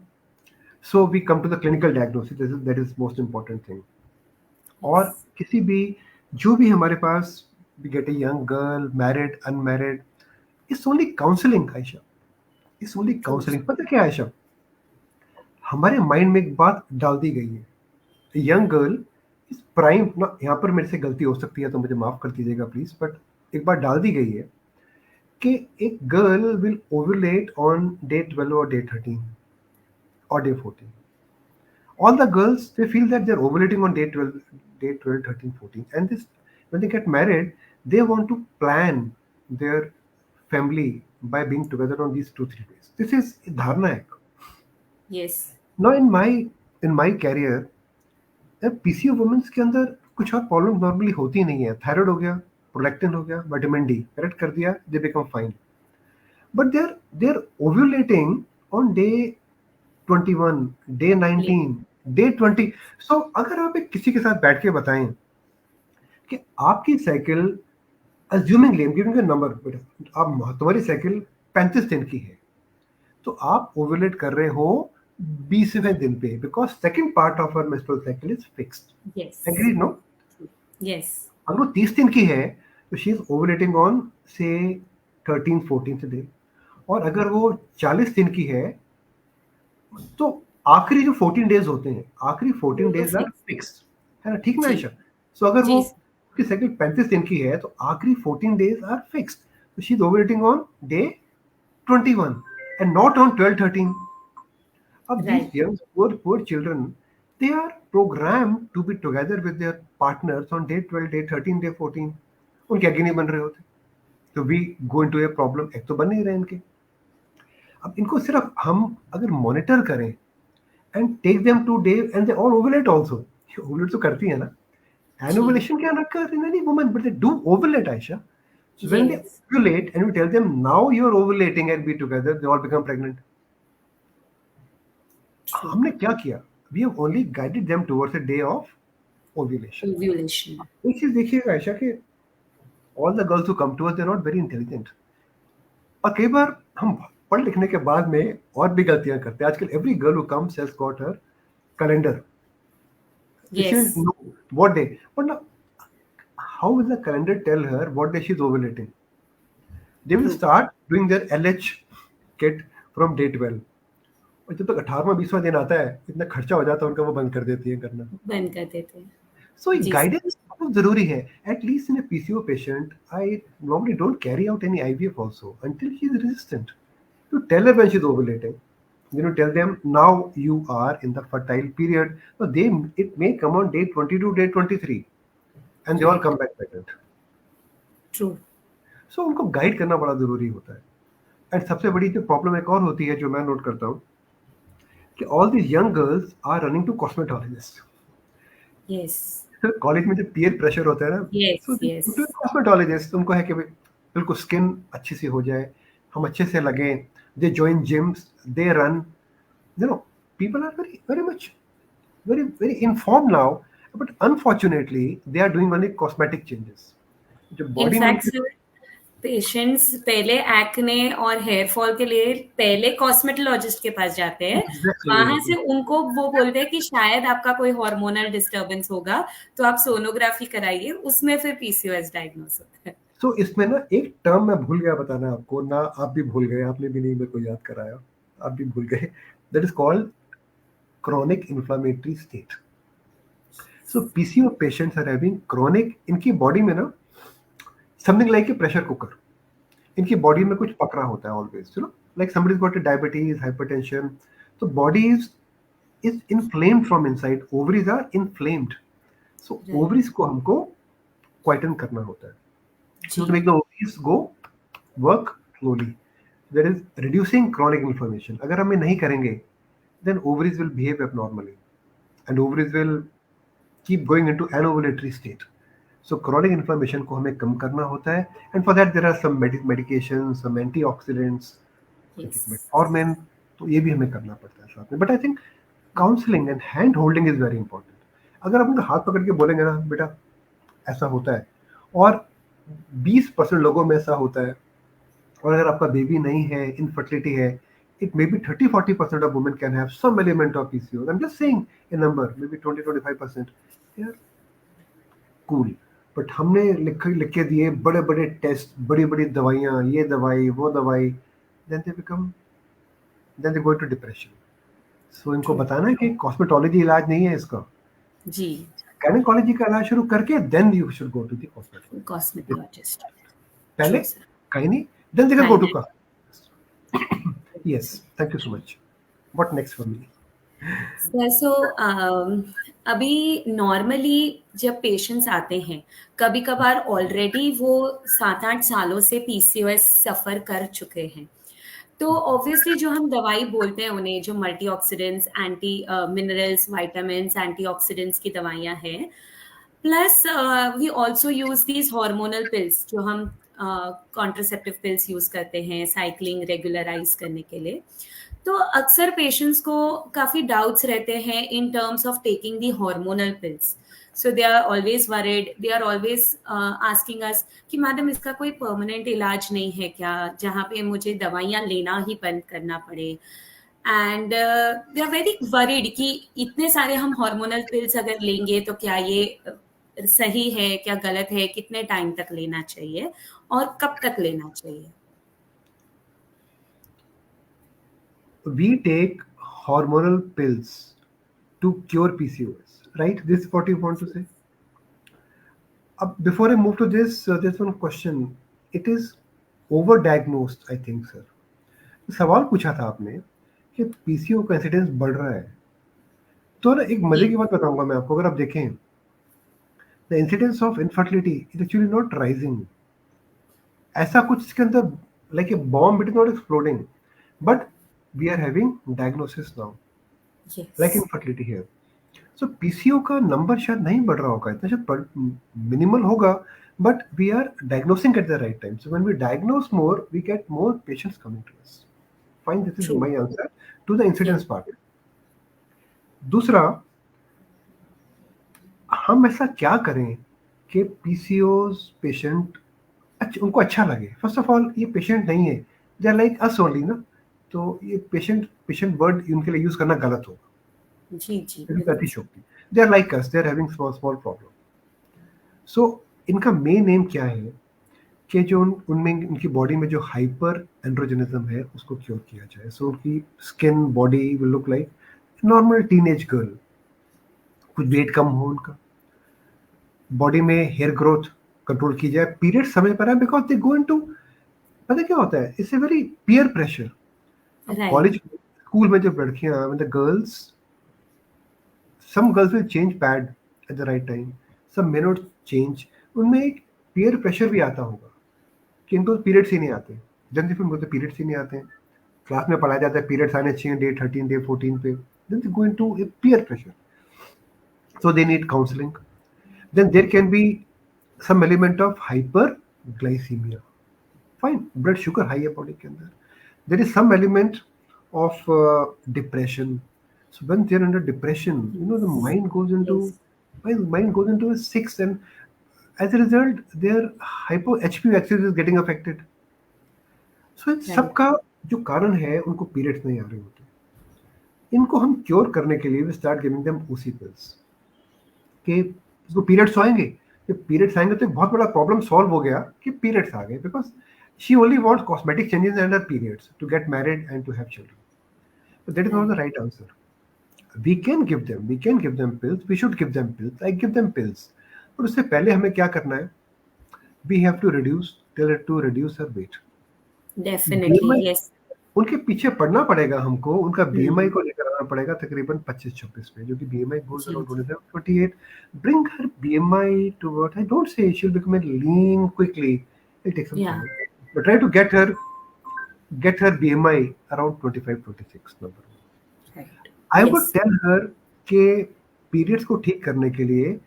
So we come to the clinical diagnosis. That is most important thing. और
Yes.
किसी भी जो भी हमारे पास we get a young girl, married, unmarried, it's only counseling, Ayesha. It's only
True.
counseling. पता क्या आयशा? हमारे mind में एक बात डाल दी गई है. यंग गर्ल इज प्राइम ना, यहाँ पर मेरे से गलती हो सकती है तो मुझे माफ कर दीजिएगा प्लीज, बट एक बात डाल दी गई है कि एक girl will ovulate on day 12 और डे 13 और day 14. All the girls, they feel that they're ovulating on day 12, 13, 14, and this, when they get married, they want to plan their family by being together on these 2 3 days. This is dharna hai.
Yes.
Now in my career, PCO women's के अंदर कुछ और problem normally होती नहीं है. Thyroid हो गया, prolactin हो गया, विटामिन डी करेक्ट कर दिया, they become fine. But they are ovulating on day 21, day 19, day 20. So अगर आप एक किसी के साथ बैठ के बताएं कि आपकी cycle, assumingly I am giving a number, आप तुम्हारी साइकिल 35 दिन की है, तो आप ओव्यूलेट कर रहे हो 20वें दिन पे, because second part of our menstrual cycle is fixed.
Yes.
Agree no?
Yes.
अगर वो 30 दिन की है तो शी इज ओवुलेटिंग ऑन से 13-14 डे. और अगर वो 40 दिन की है तो आखिरी जो 14 डेज होते हैं, आखिरी 14
वो तो
डेज आर
fix.
फिक्स्ड, है ना? ठीक ना
जी.
आयशा? सो अगर वो
जी.
उसकी साइकिल 35 दिन की है तो आखिरी 14 डेज आर फिक्स्ड, तो she is ovulating on day 21 and not on 12-13. Of these
Right.
young poor children, they are programmed to be together with their partners on day 12, day 13, day 14. उनके आगे नहीं बन रहे होते, तो we go into a problem. एक तो बन नहीं रहे इनके. अब इनको सिर्फ हम अगर मॉनिटर करें and take them today and they all ovulate also. Ovulate तो करती है ना.
जी.
Anovulation can occur in any woman, but they do ovulate, Aisha. So when they
Yes.
ovulate and we tell them now you're ovulating and be together, they all become pregnant.
True.
हमने क्या किया? We have only guided them towards a day of ovulation.
Ovulation.
एक चीज देखिएगा आयशा कि all the girls who come to us, they're not very intelligent. और कई बार हम पढ़ लिखने के बाद में और भी गलतियां करते हैं. आजकल every girl who comes has got her calendar. She
Yes.
know what day. But now, how will the calendar tell her what day she's ovulating? They will
True.
start doing their LH kit from day 12. और जब तक 18वां 20वां दिन आता है, इतना खर्चा हो जाता है उनका, वो बंद कर देती है करना.
बंद कर देते हैं.
So
जी.
guidance बहुत जरूरी है. At least in a PCO patient, I normally don't carry out any IVF also until she is resistant. You tell her when she is ovulating. Then you tell them now you are in the fertile period. So it may come on day 22, day 23, and they all
Right.
come back pregnant.
True.
So उनको guide करना बड़ा जरूरी होता है. And सबसे बड़ी जो problem एक और होती है जो मैं नोट करता हूँ कि all these young girls are running to cosmetologist.
Yes.
College में जब पीयर प्रेशर होता है ना,
Yes.
सो
Yes.
कॉस्मेटोलॉजिस्ट उनको है कि भाई बिल्कुल स्किन अच्छी सी हो जाए, हम अच्छे से लगे. They join gyms, they run. You know, people are very very much very very informed now, but unfortunately they are doing only cosmetic changes. जो बॉडी में
इनफैक्ट पेशेंट्स पहले एक्ने और हेयर फॉल के लिए पहले कॉस्मेटोलॉजिस्ट के पास जाते हैं. वहां से उनको वो बोलते हैं कि शायद आपका कोई हार्मोनल डिस्टर्बेंस होगा, तो आप सोनोग्राफी कराइए, उसमें फिर पीसीओएस डायग्नोस होता है.
सो इसमें ना एक टर्म मैं भूल गया बताना आपको ना, आप भी भूल गए, आपने भी नहीं मेरे को याद कराया, आप भी भूल गए. That is called chronic inflammatory state. So PCO patients are having chronic, इनकी बॉडी में ना something like a pressure cooker, इनकी बॉडी में कुछ पक रहा होता है always, like somebody got diabetes, hypertension, तो body is inflamed from inside, ovaries are inflamed, so
Right.
Ovaries को हमको क्वाइटन करना होता है, to
ji.
make the ovaries go work slowly. There is reducing chronic inflammation. अगर हम ये नहीं करेंगे, then ovaries will behave abnormally, and ovaries will keep going into anovulatory state. So chronic inflammation को हमें कम करना होता है, and for that there are some medications, some antioxidants, like
Yes.
metformin. तो ये भी हमें करना पड़ता है साथ में. But I think counseling and hand holding is very important. अगर आप उनका हाथ पकड़ के बोलेंगे ना, बेटा ऐसा होता है, और 20% लोगों में ऐसा होता है, और अगर आपका बेबी नहीं है, इनफर्टिलिटी है, it may be 30-40% of women can have some element of PCOS. I'm just saying a number, maybe 20-25%. यार कूल, बट हमने लिख के दिए बड़े बड़े टेस्ट, बड़ी बड़ी दवाइयाँ, ये दवाई वो दवाई, then they go into depression. So इनको
True.
बताना है कि कॉस्मेटोलॉजी इलाज नहीं है इसका,
जी.
गायनेकोलॉजी का इलाज शुरू करके then you should go to the cosmetologist.
Cosmetologist.
पहले
True, sir.
कहीं नहीं, then they can go to
Right.
cosmetologist. Yes, thank you so much. What next for me?
Sir, अभी नॉर्मली जब पेशेंट्स आते हैं, कभी कभार ऑलरेडी वो 7-8 सालों से पीसीओएस सफ़र कर चुके हैं, तो ऑब्वियसली जो हम दवाई बोलते हैं उन्हें, जो multi oxidants, anti minerals, vitamins, antioxidants की दवाइयाँ हैं, plus we also use these hormonal pills, जो हम कॉन्ट्रासेप्टिव पिल्स यूज करते हैं साइक्लिंग रेगुलराइज करने के लिए. तो अक्सर पेशेंट्स को काफ़ी डाउट्स रहते हैं in terms of taking the hormonal pills. So they are always worried, they are always asking us कि मैडम इसका कोई परमानेंट इलाज नहीं है क्या, जहाँ पे मुझे दवाइयाँ लेना ही बंद करना पड़े. And they are very worried कि इतने सारे हम हार्मोनल पिल्स अगर लेंगे तो क्या ये सही है, क्या गलत है, कितने टाइम तक लेना चाहिए और कब तक लेना चाहिए.
We take hormonal pills to cure PCOS, right? This is what you want to say. Before I move to this, there's one question. It is overdiagnosed, I think, sir. सवाल पूछा था आपने कि पीसीओ का इंसिडेंस बढ़ रहा है, तो ना एक मजे की बात बताऊंगा मैं आपको. अगर आप देखें, the incidence of infertility is actually not rising. ऐसा कुछ इसके अंदर, like a bomb, it is not exploding, but we are having diagnosis now, like infertility है. सो पीसीओ का नंबर शायद नहीं बढ़ रहा होगा, इतना शायद मिनिमल होगा, but we are diagnosing at the right time. So when we diagnose more, we get more patients coming to us. Fine, this is
True.
My answer to the incidence part. दूसरा, हम ऐसा क्या करें कि PCOS patient उनको अच्छा लगे. First of all, ये पेशेंट नहीं है, they are like us only ना, तो ये पेशेंट वर्ड उनके लिए यूज करना गलत होगा.
जी जी.
अतिशोक्ति. They are like us, they are having small problem. So इनका मेन एम क्या है कि जो उनमें उनकी बॉडी में जो हाइपर एंड्रोजेनिज्म है उसको क्योर किया जाए. सो उनकी skin body will look like normal teenage girl, कुछ वेट कम हो, उनका बॉडी में हेयर ग्रोथ कंट्रोल की जाए, पीरियड समय पर है, बिकॉज दे गो इनटू, पता क्या होता है, it's a very peer pressure. College school में जब लड़कियां, the girls, some girls will change pad at the right time, some may not change. उनमें एक peer pressure भी आता होगा कि इनको पीरियड्स ही नहीं आते. जल्दी फिर मुझे पीरियड्स ही नहीं आते हैं, क्लास में पढ़ाया जाता है पीरियड्स आने चाहिए डे 13, डे 14 पे. then they go into a peer pressure, so they need counseling. Then there can be some element of hyperglycemia. Fine, blood sugar high है body के अंदर. There is some element of depression. So when they're under depression, the mind goes into, mind goes into a six, and as a result, their hypo HPV axis is getting affected. So इन सबका जो कारण है, उनको periods नहीं आ रहे होते. इनको हम क्योर करने के लिए we start giving them OC pills कि इसको पीरियड्स आएंगे. जब पीरियड्स आएंगे तो एक बहुत बड़ा प्रॉब्लम सॉल्व हो गया कि पीरियड्स आ गए, because she only wants cosmetic changes under periods to get married and to have children. But that is not the right answer. we can give them pills, we should give them pills, I give them pills. पर उससे पहले हमें क्या करना है? We have to reduce her weight.
Definitely,
BMI
yes.
उनके पीछे पड़ना पड़ेगा हमको, उनका बीएमआई
हम्म।
को लेकर आना पड़ेगा तकरीबन 25-26 पे, जो कि BMI goes
ji
around
ji.
27-28. Bring her BMI to what? I don't say she'll become a lean quickly. It'll take some
या
time. But try to get her BMI around 25-26 number.
Right.
I would
yes.
tell her कि periods को ठीक करने के लिए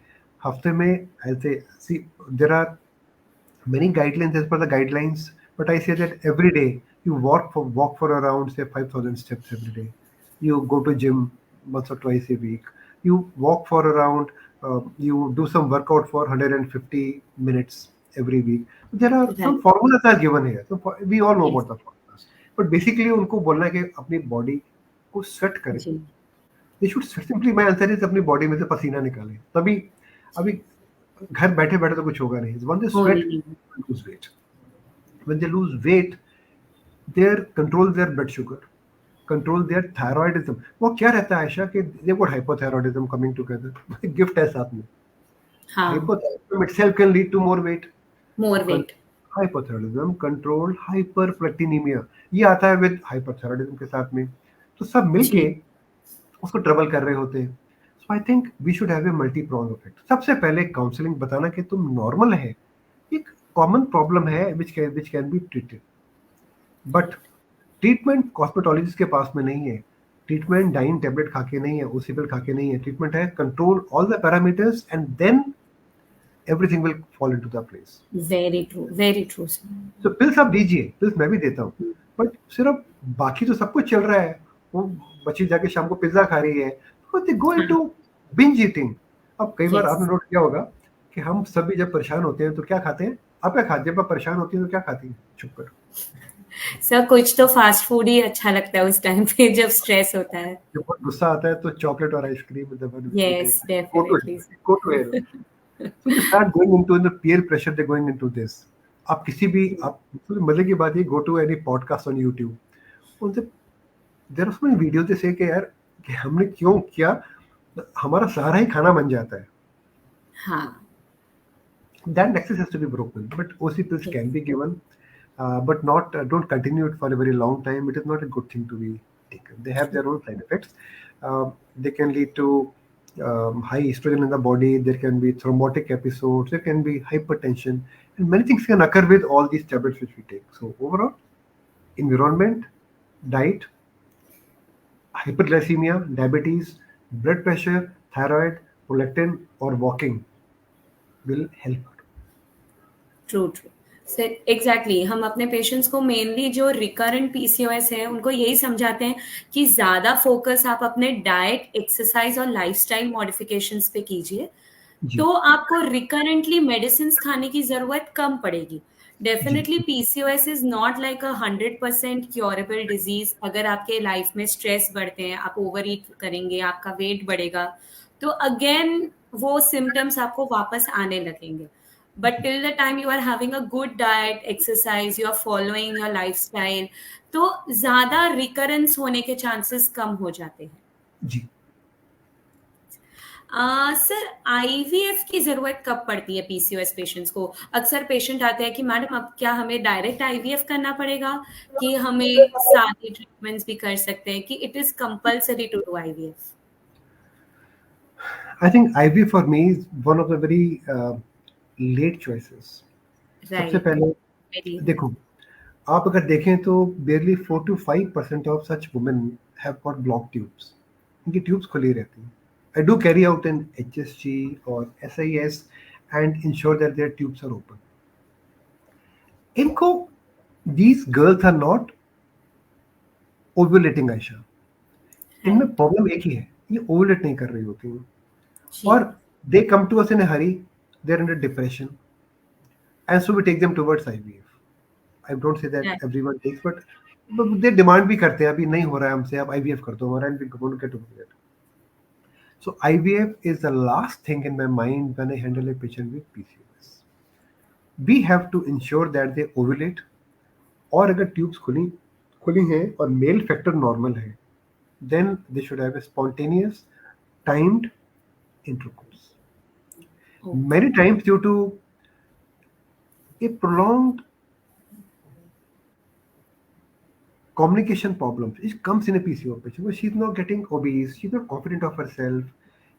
हफ्ते में ऐसे, see, there are many guidelines as per the guidelines, but I say that every day you walk for around say 5,000 steps every day. You go to gym once or twice a week. You walk for around. You do some workout for 150 minutes every week. There are some
right.
formulas are given here. So we all know
yes.
about the formulas. But basically उनको बोलना है कि अपनी body को sweat करें.
जी।
They should simply, my answer is अपनी body में से पसीना निकालें. तभी अभी घर बैठे बैठे तो कुछ होगा नहीं. Once they
हो
sweat,
नहीं।
they lose weight. When they lose weight, they control their blood sugar, control their thyroidism. वो क्या रहता है आयशा कि they've got hypothyroidism coming together. Gift है साथ में.
हाँ।
Hypothyroidism itself can lead to more weight.
मोर
तो
वेट।
hypothyroidism control hyperprolactinemia, ये आता है with hyperthyroidism के साथ में. तो सब मिलके
जी।
उसको ट्रबल कर रहे होते हैं. So I think we should have a multi prong effect. सबसे पहले काउंसलिंग बताना कि तुम नॉर्मल है, एक कॉमन प्रॉब्लम है which can be treated. But treatment cosmetologist के पास में नहीं है. ट्रीटमेंट डाइन टेबलेट खा के नहीं है, ओसिपल खा के नहीं है. ट्रीटमेंट है control all the parameters and then everything will fall into the place.
Very true, very true sir.
तो पिल्स आप दीजिए, पिल्स मैं भी देता हूँ, बट सिर्फ बाकी तो सब कुछ चल रहा है. वो बच्ची जाके शाम को पिज्जा खा रही है, तो दे गो इनटू बिंज ईटिंग. अब कई बार
यस
आपने नोट किया होगा कि हम सभी जब परेशान होते हैं तो क्या खाते हैं? आप क्या खाते हैं? जब आप परेशान होती हैं तो क्या खाती हैं? चुप कर.
सर, कुछ तो फास्ट फूड ही अच्छा लगता है उस टाइम पे जब स्ट्रेस होता है।
जब बहुत गुस्सा आता है तो चॉकलेट और ice cream is the one which we take.
Yes
go to
definitely.
Go to hair. So they start going into the peer pressure, they're going into this. आप किसी भी आप तो मजे की बात है, go to any podcast on YouTube, उनसे there are so many video they say कि यार कि हमने क्यों किया, हमारा सारा ही खाना बन जाता है.
हाँ।
That nexus has to be broken, but OC pills can be given, but not don't continue it for a very long time. It is not a good thing to be taken. They have their own side effects. They can lead to high estrogen in the body. There can be thrombotic episodes. There can be hypertension, and many things can occur with all these tablets which we take. So overall, environment, diet, hyperglycemia, diabetes, blood pressure, thyroid, prolactin, or walking will help.
True true sir, exactly. हम अपने patients को mainly जो recurrent PCOS है उनको यही समझाते हैं कि ज्यादा फोकस आप अपने डाइट, एक्सरसाइज और लाइफस्टाइल मॉडिफिकेशंस पे कीजिए,
जी
तो आपको रिकरेंटली मेडिसिन खाने की जरूरत कम पड़ेगी।
जी
definitely PCOS is not like a 100% curable disease. अगर आपके लाइफ में स्ट्रेस बढ़ते हैं, आप ओवर ईट करेंगे, आपका वेट बढ़ेगा, तो अगेन वो सिम्टम्स आपको वापस आने लगेंगे। But till the time you are having a good diet, exercise, you are following your lifestyle, तो ज्यादा रिकरेंस होने के चांसेस कम हो जाते हैं।
जी.
सर, आईवीएफ की जरूरत कब पड़ती है पीसीओएस पेशेंट्स को? अक्सर पेशेंट आते हैं कि मैडम अब क्या हमें डायरेक्ट आईवीएफ करना पड़ेगा, कि हमें सारे ट्रीटमेंट्स भी कर सकते हैं, कि it is compulsory to do IVF?
I think IV for me is one of the very late choices. सबसे
राइट।
पहले
वेरी।
देखो, आप अगर देखें तो barely 4 to 5% of such women have got blocked tubes. इनकी ट्यूब्स खुली रहती हैं. I do carry out an HSG or SIS and ensure that their tubes are open. इनको these girls are not ovulating, Ayesha. इनमें
राइट।
प्रॉब्लम एक ही है, ये ovulate नहीं कर रही होती हैं.
जी।
और they come to us in a hurry, they're under depression, and so we take them towards IVF. I don't say that
right.
everyone takes, but they demand भी करते हैं, अभी नहीं हो रहा है हमसे, आप IVF कर दो हमारा, and we want to get over it. So IVF is the last thing in my mind when I handle a patient with PCOS. We have to ensure that they ovulate, और अगर tubes खुली खुली हैं और mail factor normal है, then they should have a spontaneous, timed intercourse.
Okay.
Many times, due to a prolonged communication problems, it comes in a PCO patient because she's not getting obese, she's not confident of herself.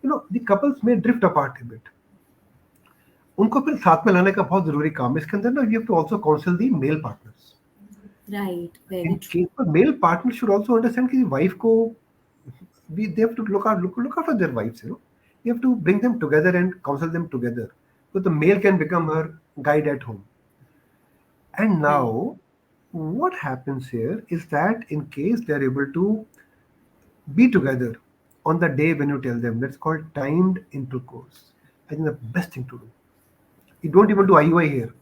The couples may drift apart a bit. उनको फिर साथ में लाने का बहुत जरूरी काम है इसके अंदर ना. You have to also counsel the male partners.
Right. Very
In
true.
case of male partners should also understand कि wife को they have to look after their wives. You have to bring them together and counsel them together. So the male can become her guide at home. And
Right.
now, what happens here is that in case they are able to be together on the day when you tell them, that's called timed intercourse. I think the best thing to do. You don't even do IUI here.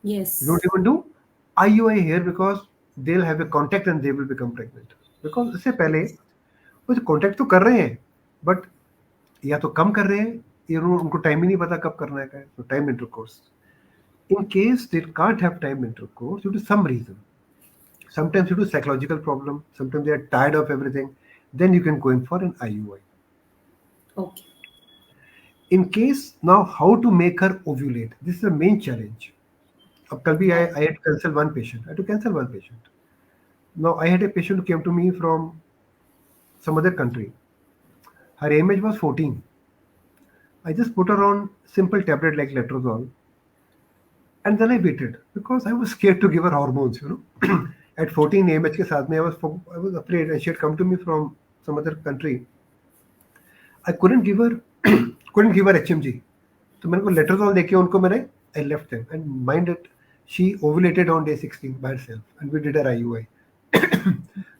You don't
Yes.
even do IUI here because they'll have a contact and they will become pregnant. Because इससे पहले
Yes.
वो जो contact तो कर रहे हैं but या तो कम कर रहे हैं या उनको टाइम ही नहीं पता कब करना है. तो time intercourse. In case they can't have time intercourse due to some reason, sometimes due to psychological problem, sometimes they are tired of everything, then you can go in for an IUI.
Okay.
In case now, how to make her ovulate? This is the main challenge. अब कल भी
Right.
I had to cancel one patient. I had to cancel one patient. Now I had a patient who came to me from some other country. Her age was 14. I just put her on simple tablet like letrozole, and then I waited because I was scared to give her hormones. At 14 AMH के साथ में I was afraid, and she had come to me from some other country. I couldn't give her couldn't give her HMG. तो मैंने को letrozole देके उनको मैंने I left them, and mind it, she ovulated on day 16 by herself, and we did her IUI.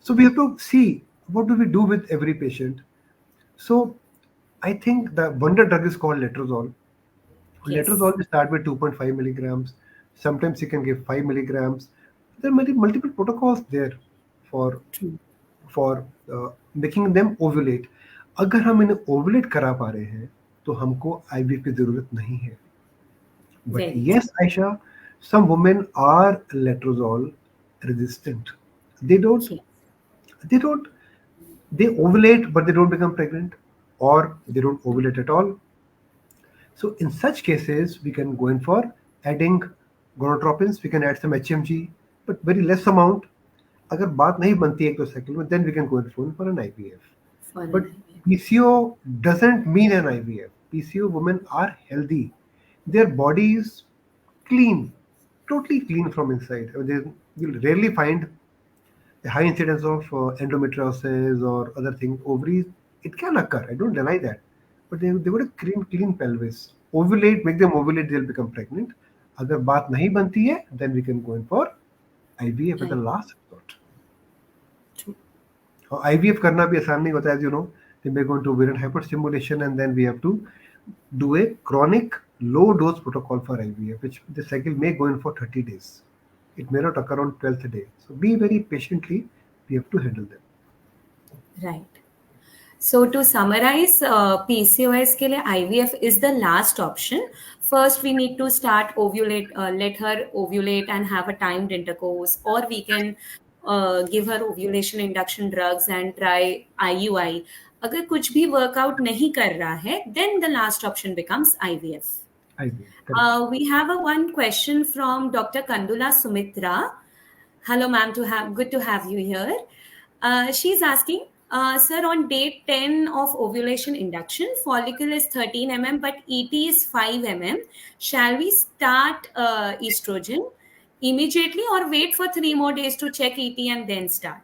So we have to see what do we do with every patient. So I think the wonder drug is called letrozole.
Yes.
Letrozole we start with 2.5 milligrams. Sometimes you can give 5 milligrams. There are multiple protocols there for
True.
Making them ovulate. अगर हम इन्हें ovulate करा पा रहे हैं तो हमको IVF की जरूरत नहीं है. But
Very true.
Yes Ayesha, some women are letrozole resistant. They don't,
Okay.
they don't, they ovulate but they don't become pregnant, or they don't ovulate at all. So in such cases, we can go in for adding gonadotropins. We can add some HMG, but very less amount. अगर बात नहीं बनती है एक दो cycle में, then we can go in for an IVF.
For an
But
IVF.
PCO doesn't mean an IVF. PCO women are healthy. Their body is clean, totally clean from inside. You'll rarely find a high incidence of endometriosis or other things. Ovaries, it can occur. I don't deny that. But they got a clean pelvis. Ovulate, make them ovulate, they'll become pregnant. अगर बात नहीं बनती है, then we can go in for IVF at the
Right.
last resort.
True.
और IVF करना भी आसान नहीं होता है, as you know. They may go into ovarian hyperstimulation, and then we have to do a chronic low dose protocol for IVF, which the cycle may go in for 30 days. It may not occur on 12th day. So be very patiently, we have to handle them.
Right. So to summarize, PCOS के लिए IVF is the last option. First, we need to start ovulate, let her ovulate and have a timed intercourse, or we can give her ovulation induction drugs and try IUI. अगर कुछ भी workout नहीं कर रहा है, then the last option becomes IVF.
IVF, correct.
We have one question from Dr. Kandula Sumitra. Hello, ma'am. Good to have you here. She's asking, sir, on day 10 of ovulation induction, follicle is 13 mm, but ET is 5 mm. Shall we start estrogen immediately or wait for 3 more days to check ET and then start?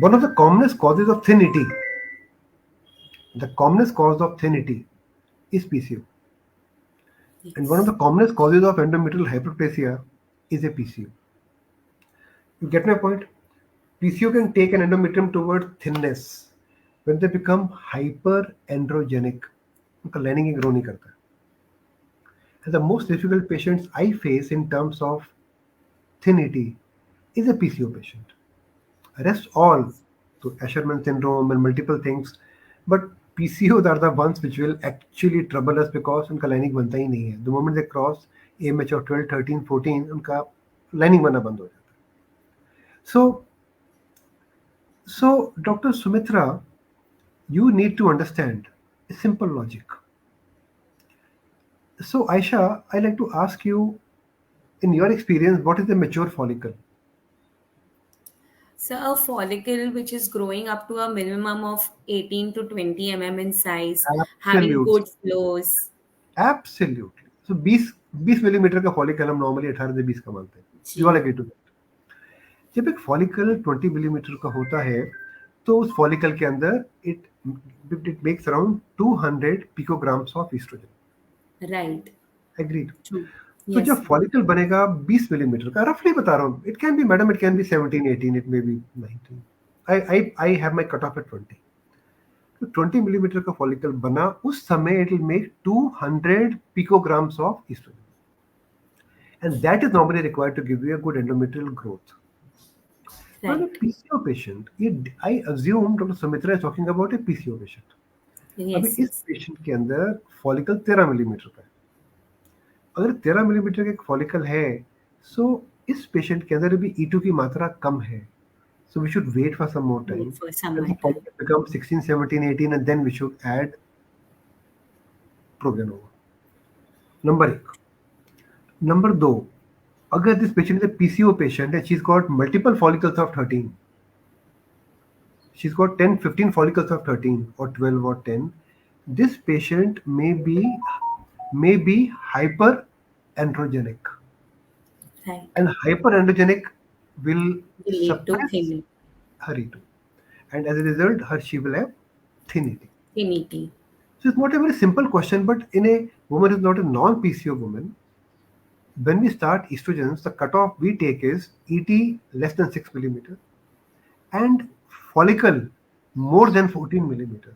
One of the commonest causes of thin ET, the commonest cause of thin ET is PCO. And one of the commonest causes of endometrial hyperplasia is a PCO. You get my point? PCO can take an endometrium towards thinness when they become hyperandrogenic. उनका lining ही grow नहीं करता. And the most difficult patients I face in terms of thin ET is a PCO patient. Rest all, so Asherman syndrome and multiple things, but PCOs are the ones which will actually trouble us because उनका lining बनता ही नहीं है. The moment they cross AMH of 12, 13, 14, उनका lining बनना बंद हो जाता है. So, so Dr. Sumitra, you need to understand a simple logic. So, Aisha, I like to ask you, in your experience, what is the mature follicle?
So a follicle which is growing up to a minimum of 18 to 20 in size, having
Absolute,
good flows.
absolutely. So 20 millimetre का follicle हम normally 18 से 20 का मानते हैं. You all
जी.
Agree to that. जब एक follicle 20 millimetre का होता है, तो उस फॉलिकल के अंदर it makes around 200 picograms of estrogen.
Right.
Agreed.
True.
तो जब
Yes.
फॉलिकल बनेगा 20 मिलीमीटर का, रफली बता रहा हूँ, it can be madam, it can be 17, 18, it may be 19. I have my cut off at 20. तो 20 मिलीमीटर का फॉलिकल बना उस समय it will make 200 picograms of estrogen, and that is normally required to give you a good endometrial growth. Now, in a
Right.
PCO patient, I assume Dr. Sumitra is talking about a PCO patient. अभी
Yes.
इस
Yes.
Patient के अंदर follicle 13 millimetre का है. अगर 13 millimetre का एक follicle है, सो इस पेशेंट के अंदर भी E2 की मात्रा कम है. So we should wait for some more time.
Wait for some
Let
more
the
time.
follicle become 16, 17, 18, and then we should add Proganova. Number एक. नंबर दो, अगर this patient is a PCO patient and she's got multiple follicles of 13, she's got 10, 15 follicles of 13 or 12 or 10, this patient may be hyperandrogenic,
Right.
and hyperandrogenic will
Will lead to
suppress
thin
her E2, and as a result she will have thin ET.
thinity.
So it's not a very simple question, but in a woman who is not a non-PCO woman, when we start estrogens, the cutoff we take is ET less than 6 millimeter and follicle more than 14 millimeter.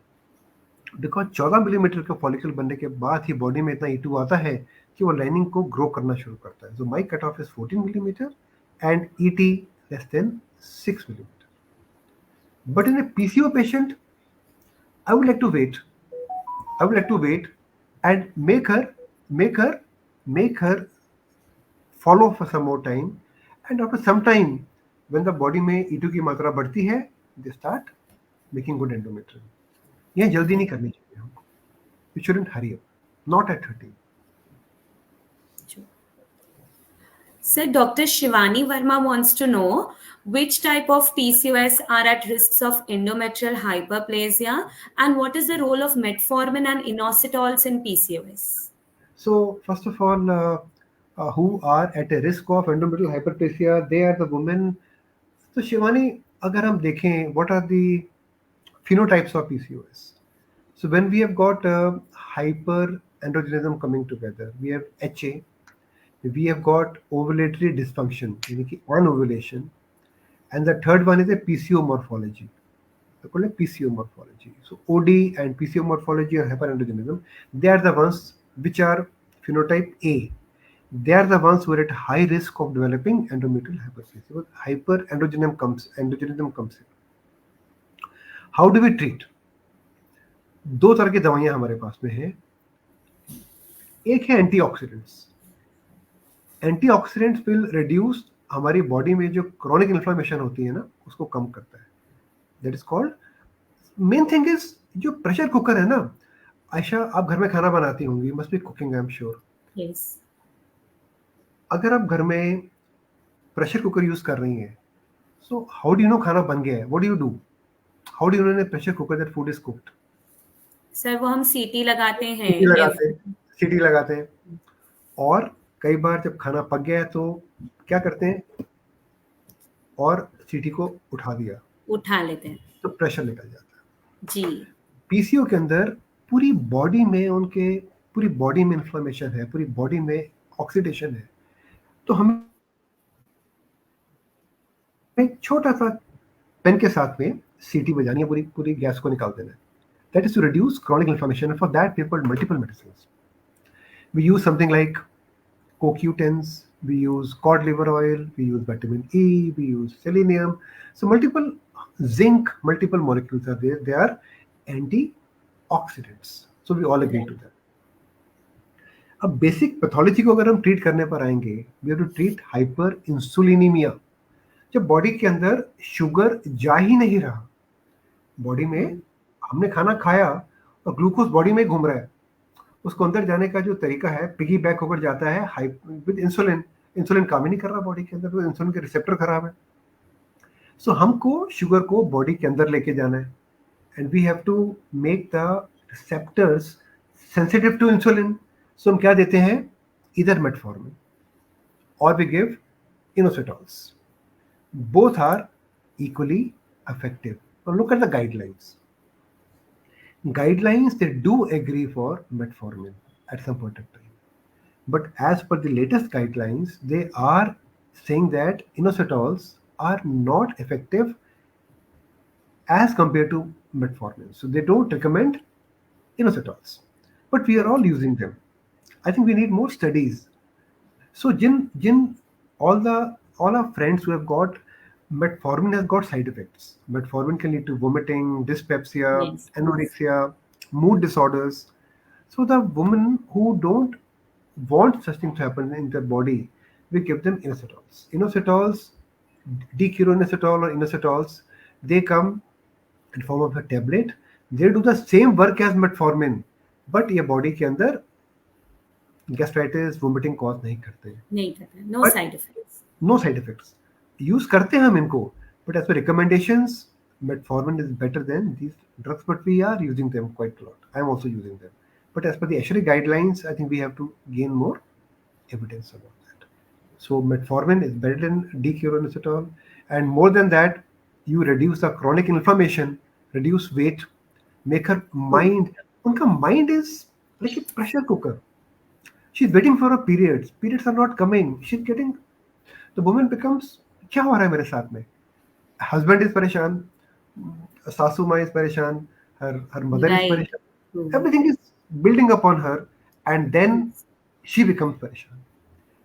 Because 14 millimetre का follicle बनने के बाद ही body में इतना E2 आता है कि वो लाइनिंग को ग्रो करना शुरू करता है. So my cut off is 14 millimeter and ET less than 6 millimeter. But in a PCO patient, I would like to wait. I would like to wait and make her, make her follow for some more time. And after some time, when the body में E2 की मात्रा बढ़ती है, they start making good endometrium. ये जल्दी नहीं करनी चाहिए हमको. You shouldn't hurry up. Not at 30.
True. So Dr. Shivani Verma wants to know which type of PCOS are at risks of endometrial hyperplasia and what is the role of metformin and inositols in PCOS?
So first of all, who are at a risk of endometrial hyperplasia, they are the women. So Shivani, अगर हम देखें, what are the phenotypes of PCOS? So when we have got hyperandrogenism coming together, we have HA, we have got ovulatory dysfunction, यानी कि anovulation, and the third one is a PCO morphology. They call it PCO morphology. So OD and PCO morphology or hyperandrogenism, they are the ones which are phenotype A. They are the ones who are at high risk of developing endometrial hyperplasia. Because hyperandrogenism comes in. How do we treat? दो तरह की दवाइयां हमारे पास में है. एक है एंटीऑक्सीडेंट्स. एंटीऑक्सीडेंट्स विल रिड्यूस हमारी बॉडी में जो क्रॉनिक इन्फ्लेमेशन होती है ना, उसको कम करता है. That is called. Main thing is जो प्रेशर कुकर है ना, आयशा आप घर में खाना बनाती होंगी, must be cooking, I am sure.
Yes.
अगर आप घर में प्रेशर कुकर यूज कर रही हैं, so how do you know खाना बन गया है? What do you do? How do you know in pressure cooker that food is cooked?
Sir वो हम सीटी लगाते हैं
सीटी लगाते हैं, सीटी लगाते हैं. और कई बार जब खाना पक गया है तो क्या करते हैं, और सीटी को उठा दिया
उठा लेते हैं.
तो प्रेशर निकल जाता है.
जी.
पीसीओ के अंदर पूरी बॉडी में इन्फ्लेमेशन है, पूरी बॉडी में ऑक्सीडेशन है. तो हमें एक छोटा सा पेन के साथ में सीटी बजानी है, पूरी गैस को निकाल देना है. That is to reduce chronic inflammation, and for that we have got multiple medicines. We use something like CoQ10s, we use cod liver oil, we use vitamin E, we use selenium. So multiple zinc, multiple molecules are there. They are antioxidants. So we all agree to that. अब basic pathology को अगर हम treat करने पर आएंगे, we have to treat hyperinsulinemia. जब body के अंदर शुगर जा ही नहीं रहा, बॉडी में हमने खाना खाया और ग्लूकोज बॉडी में घूम रहा है, उसको अंदर जाने का जो तरीका है पिगी बैक होकर जाता है हाई विद इंसुलिन। इंसुलिन काम ही नहीं कर रहा बॉडी के अंदर, तो इंसुलिन के रिसेप्टर खराब है। सो हमको शुगर को बॉडी के अंदर लेके जाना है, and we have to make the receptors sensitive to insulin. So हम क्या देते हैं, इधर मेटफॉर्मिन और we give inositols. Both are equally effective. Now look at the guidelines. Guidelines, they do agree for metformin at some point of time. But as per the latest guidelines, they are saying that inositols are not effective as compared to metformin. So they don't recommend inositols. But we are all using them. I think we need more studies. So Jin, all our friends who have got metformin has got side effects. Metformin can lead to vomiting, dyspepsia,
Yes, yes.
anorexia, mood disorders. So the women who don't want such things to happen in their body, we give them inositols. Inositols, decuroinositol or inositols, they come in form of a tablet. They do the same work as metformin, but ये body के अंदर gastritis vomiting cause नहीं करते,
नहीं करता, no
but
side effects.
No side effects. Use करते हैं हम इनको, बट एज पर recommendations metformin is better than these drugs, but we are using them quite a lot. I am also using them, but as per the ASHRAE guidelines, I think we have to gain more evidence about that. So metformin is better than decuroinositol, and more than that, you reduce the chronic inflammation, reduce weight, make her mind, unka mind is like a pressure cooker. She's waiting for her periods. Periods are not coming. She's getting, the woman becomes, क्या हो रहा है मेरे साथ में? Husband is परेशान, सासू माँ is परेशान, her mother is
राइट।
परेशान. Everything is building upon her, and then she becomes परेशान.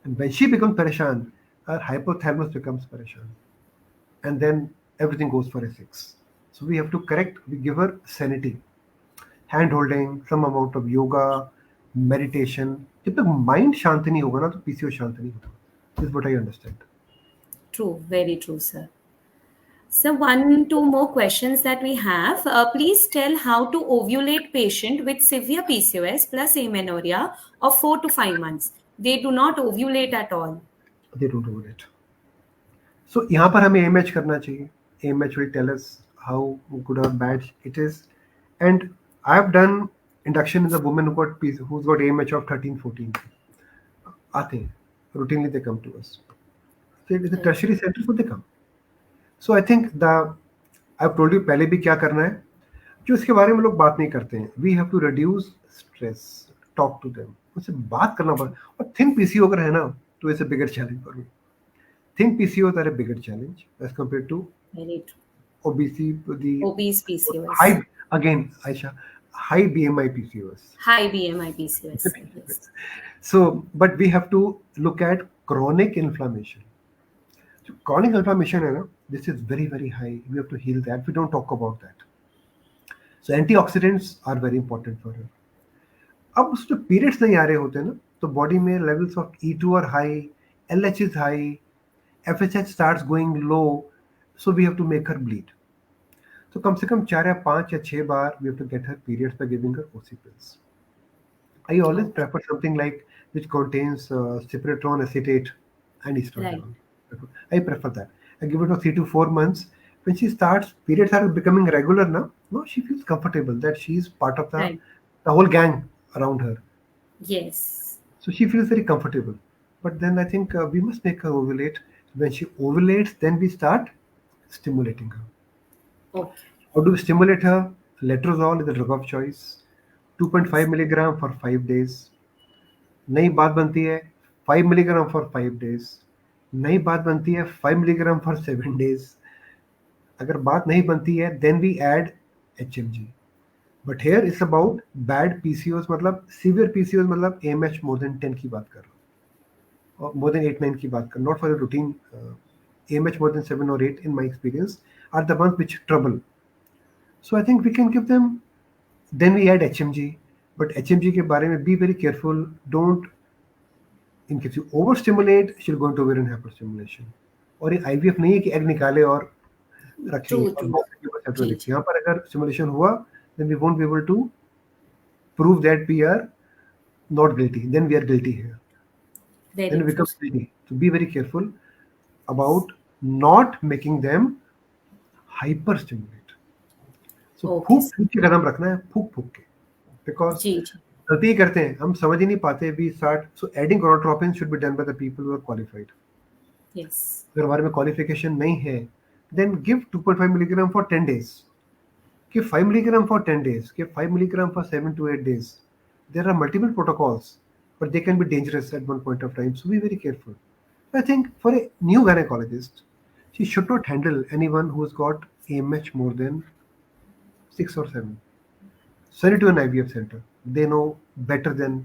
And when she becomes परेशान, her hypothalamus becomes परेशान. And then everything goes for a six. So we have to correct, we give her sanity. Hand holding, some amount of yoga, meditation. जब तक mind शांत नहीं होगा ना, तो PCO शांत नहीं होगा। This what I understand.
True, very true, sir. So two more questions that we have. Please tell how to ovulate patient with severe PCOS plus amenorrhea of 4 to 5 months. They do not ovulate at all.
They don't do it. So यहाँ पर हमें MH करना चाहिए। MH will tell us how good और bad it is, and I have done induction in a woman who's got AMH of 13-14. आते हैं, routinely they come to us. So it is a tertiary center, so they come. So I think I've told you पहले भी क्या करना है, जो इसके बारे में लोग बात नहीं करते हैं। We have to reduce stress, talk to them, उनसे बात करना पड़ता है। और थिन पीसीओ अगर है ना, तो it's a bigger challenge for me. Thin PCOs are a bigger challenge as compared to
Very true.
obesity, the
Obese PCOS.
high, again, Aisha, high BMI PCOS.
High BMI PCOS. Yes.
So, but we have to look at chronic inflammation. So chronic inflammation है ना, this is very very high. We have to heal that. We don't talk about that. So antioxidants are very important for her. अब उसको periods नहीं आ रहे होते ना, तो body में levels of E2 are high, LH is high, FSH starts going low, so we have to make her bleed. तो कम से कम 4 या 5 या 6 बार we have to get her periods by giving her OC pills. I always prefer something like which contains cypriodone acetate and estradiol. I prefer that. I give it for 3 to 4 months. When she starts, periods are becoming regular now. No, she feels comfortable that she is part of the whole gang around her.
Yes.
So she feels very comfortable. But then I think we must make her ovulate. When she ovulates, then we start stimulating her.
Okay.
How do we stimulate her? Letrozole is the drug of choice. 2.5 milligram for 5 days. नई बात बनती है 5 milligram for 5 days. नई बात बनती है 5 milligram for 7 days. अगर बात नहीं बनती है, then we add HMG. But here it's about bad PCOS, मतलब severe PCOS, मतलब AMH more than 10 की बात कर रहा हूँ, और more than 8-9 की बात कर, not for a routine AMH more than 7 or 8 in my experience are the ones which trouble. So I think we can give them, then we add HMG, but HMG के बारे में be very careful. Don't, in case you overstimulate, she'll go into ovarian hyperstimulation, और ये IVF नहीं है कि egg निकाले और रखें
True,
और
true.
बॉक्स के ऊपर सेपरेट
जी,
लिखें.
जी.
यहाँ पर अगर सिमुलेशन हुआ, then we won't be able to prove that we are not guilty. Then we are guilty here.
Very
Then we
true.
become guilty. So be very careful about not making them hyper stimulate. So
Okay,
फूक
sir.
फूक के कदम रखना है, फूक फूक के, because
जी, जी.
गलती ही करते हैं, हम समझ ही नहीं पाते भी start. So adding gonadotropin should be done by the people who are qualified.
Yes.
अगर हमारे में क्वालिफिकेशन नहीं है, then give 2.5 milligram for 10 days. Give 5 milligram for 10 days. Give 5 milligram for 7 to 8 days. There are multiple protocols, but they can be dangerous at one point of time. So be very careful. I think for a new gynecologist, she should not handle anyone who's got AMH more than 6 or 7. Send it to an IVF center. They know better than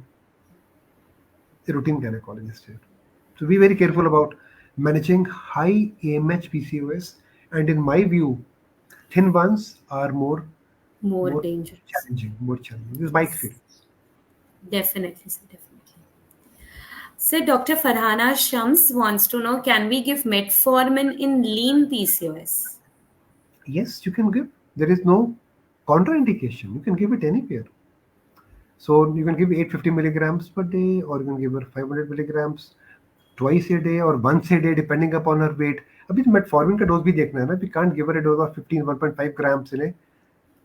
a routine gynecologist here. So be very careful about managing high AMH PCOS. And in my view, thin ones are
More
more
dangerous.
challenging. More challenging. This is my
Yes.
experience.
Definitely, sir. Definitely. So, Dr. Farhana Shams wants to know, can we give metformin in lean PCOS?
Yes, you can give. There is no contraindication. You can give it anywhere. So you can give 850 milligrams per day, or you can give her 500 milligrams twice a day or once a day, depending upon her weight. अभी तो metformin का dose भी देखना है ना. We can't give her a dose of 15, 1.5 grams in a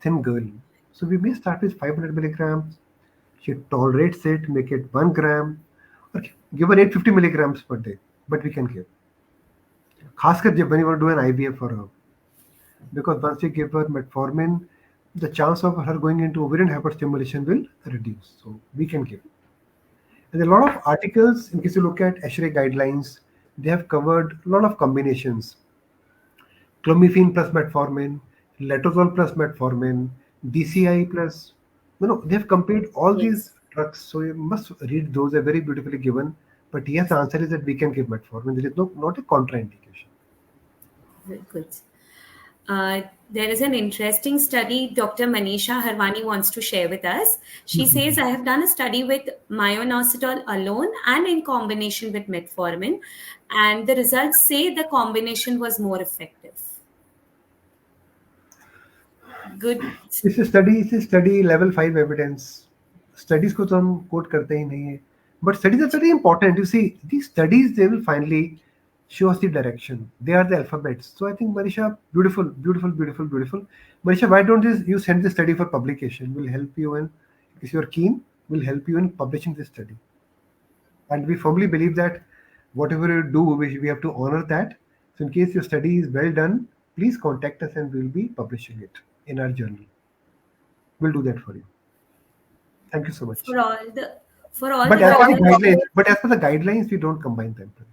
thin girl. So we may start with 500 milligrams. She tolerates it, make it 1 gram, or give her 850 milligrams per day. But we can give. खासकर जब when you want to do an IVF for her. Because once you give her metformin, the chance of her going into ovarian hyperstimulation will reduce. So we can give. And a lot of articles, in case you look at ASHRAE guidelines, they have covered a lot of combinations. Clomiphene plus metformin, letrozole plus metformin, DCI plus, they have compared all these
Yes.
drugs. So you must read those. They're very beautifully given. But yes, the answer is that we can give metformin. There is not a contraindication.
Very good. There is an interesting study Dr. Manisha Harwani wants to share with us. She says, I have done a study with myoinositol alone and in combination with metformin, and the results say the combination was more effective. Good.
इस study level 5 evidence. Studies को तो हम quote करते ही नहीं है, but studies are very important. You see the studies they will finally show us the direction. They are the alphabets. So I think Manisha, beautiful, beautiful, beautiful, beautiful. Manisha, why don't you send this study for publication? Will help you in, if you're keen, will help you in publishing this study. And we firmly believe that whatever you do, we have to honor that. So in case your study is well done, please contact us and we'll be publishing it in our journal. We'll do that for you. Thank you so much.
For all the for all
But
the
as per the
doctors.
guidelines, we don't combine them perfectly.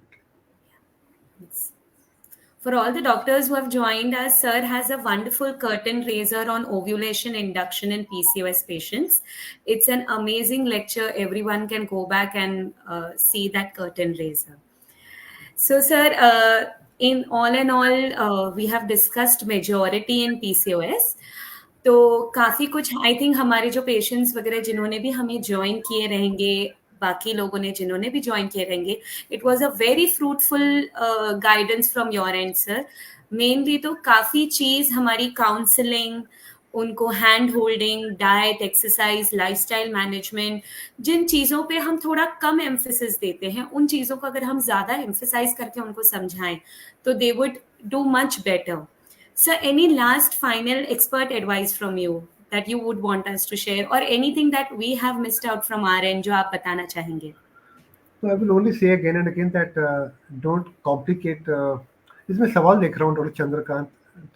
For all the doctors who have joined us, Sir has a wonderful curtain raiser on ovulation induction in PCOS patients. It's an amazing lecture. Everyone can go back and see that curtain raiser. So, Sir, in all, we have discussed majority in PCOS. तो काफ़ी कुछ I think हमारे जो patients वगैरह जिन्होंने भी हमें join किए रहेंगे, बाकी लोगों ने जिन्होंने भी ज्वाइन किए रहेंगे, it was a very fruitful guidance from your end sir. Mainly तो काफ़ी चीज़ हमारी काउंसलिंग, उनको hand holding, diet, exercise, lifestyle management, जिन चीज़ों पे हम थोड़ा कम एम्फेसिस देते हैं, उन चीज़ों को अगर हम ज़्यादा एम्फेसाइज करके उनको समझाएं तो they would do much better. Sir, any last final expert advice from you that you would want us to share, or anything that we have missed out from our end जो आप बताना चाहेंगे?
So I will only say again and again that don't complicate. इसमें सवाल देख रहा हूँ doctor Chandrakant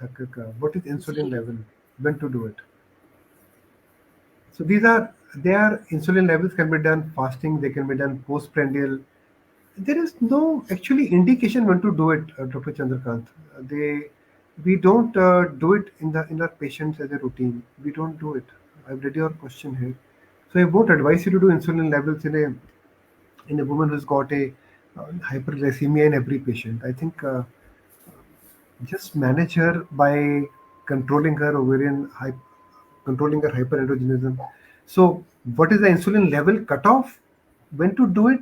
Thakkar का. What is insulin
ji.
level? When to do it? So they are insulin levels can be done fasting. They can be done postprandial. There is no actually indication when to do it, Dr. Chandrakant. We don't do it in our patients as a routine. We don't do it. I've read your question here, so I won't advise you to do insulin levels in a woman who's got a hyperglycemia in every patient. I think just manage her by controlling her controlling her hyperandrogenism. So, what is the insulin level cutoff? When to do it?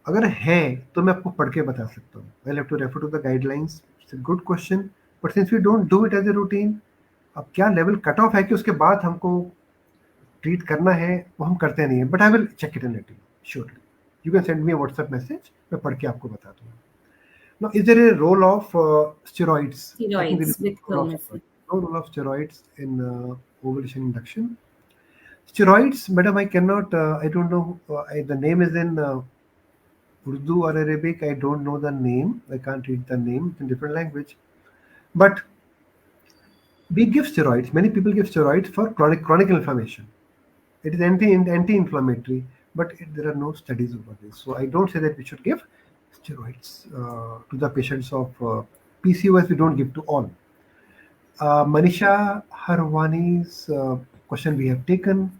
अगर है तो मैं आपको पढ़ के बता सकता हूँ. I have to refer to the guidelines. It's a good question, but since we don't do it as a routine, अब क्या लेवल कट ऑफ है कि उसके बाद हमको ट्रीट करना है, वो हम करते नहीं है. But I will check it and let you surely. You can send me a WhatsApp message, मैं पढ़ के आपको बता दूंगा. Now, is there a role of steroids? I think there is
Steroids with
no role of
clomiphene.
steroids. No role of steroids in ovulation induction. Steroids, madam, I cannot. I don't know. The name is in Urdu or Arabic. I don't know the name. I can't read the name. It's in different language. But we give steroids. Many people give steroids for chronic inflammation. It is anti-inflammatory, but there are no studies over this. So I don't say that we should give steroids to the patients of PCOS. We don't give to all. Manisha Harwani's question we have taken.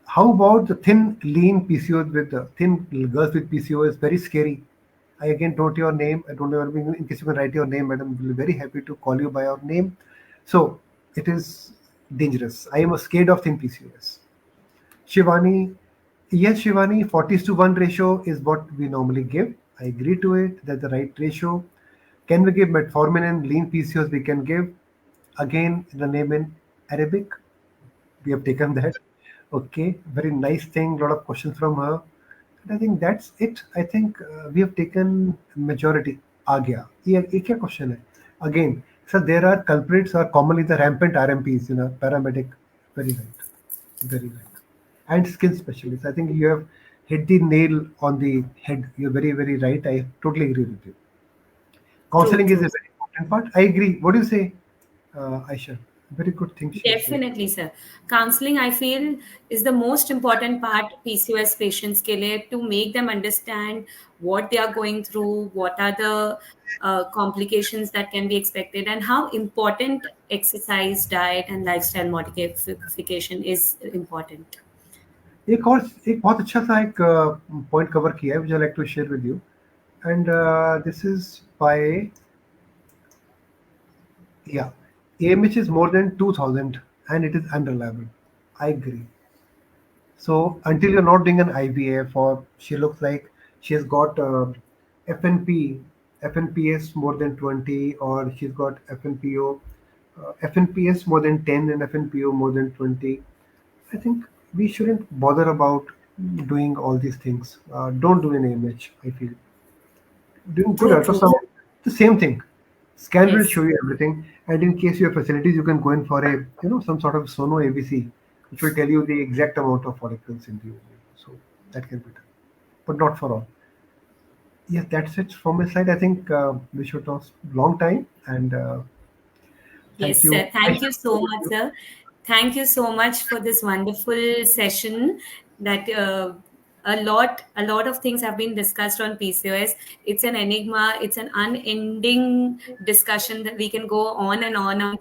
How about the thin, lean PCOS with thin girls with PCOS? Very scary. I again don't your name. I don't know. In case you can write your name, madam, we'll be very happy to call you by your name. So it is dangerous. I am scared of thin PCOS. Shivani, yes, Shivani, 40:1 ratio is what we normally give. I agree to it. That's the right ratio. Can we give metformin and lean PCOS? We can give. Again, the name in Arabic. We have taken that. Okay, very nice thing. A lot of questions from her. And I think that's it. I think we have taken majority. आ गया. ये क्या question है? Again, so there are culprits are commonly the rampant RMPs, paramedic. Very right. Very right. And skin specialist. I think you have hit the nail on the head. You're very, very right. I totally agree with you.
True,
Counseling is
true.
a very important part. I agree. What do you say, Aisha? Very good thing she has said.
Definitely, sir. Counseling, I feel, is the most important part PCOS patients के लिए, to make them understand what they are going through, what are the complications that can be expected, and how important exercise, diet, and lifestyle modification is important.
एक बहुत अच्छा सा एक point cover किया है which I like to share with you, and this is by, yeah, AMH is more than 2000 and it is unreliable. I agree. So until you're not doing an IVF, or she looks like she has got FNP, FNPS more than 20, or she's got FNPO, FNPS more than 10 and FNPO more than 20, I think we shouldn't bother about doing all these things. Don't do an AMH, I feel. Doing good
True, true.
ultrasound, the same thing. Scan will
Yes.
show you everything, and in case you have facilities, you can go in for a some sort of sono AVC, which will tell you the exact amount of follicles in the ovary. So that can be done, but not for all. Yes, that's it from my side. I think we should talk long time, and thank
Yes,
you.
sir. Thank you so much, sir. Thank you so much for this wonderful session. That a lot of things have been discussed on PCOS. It's an enigma. It's an unending discussion that we can go on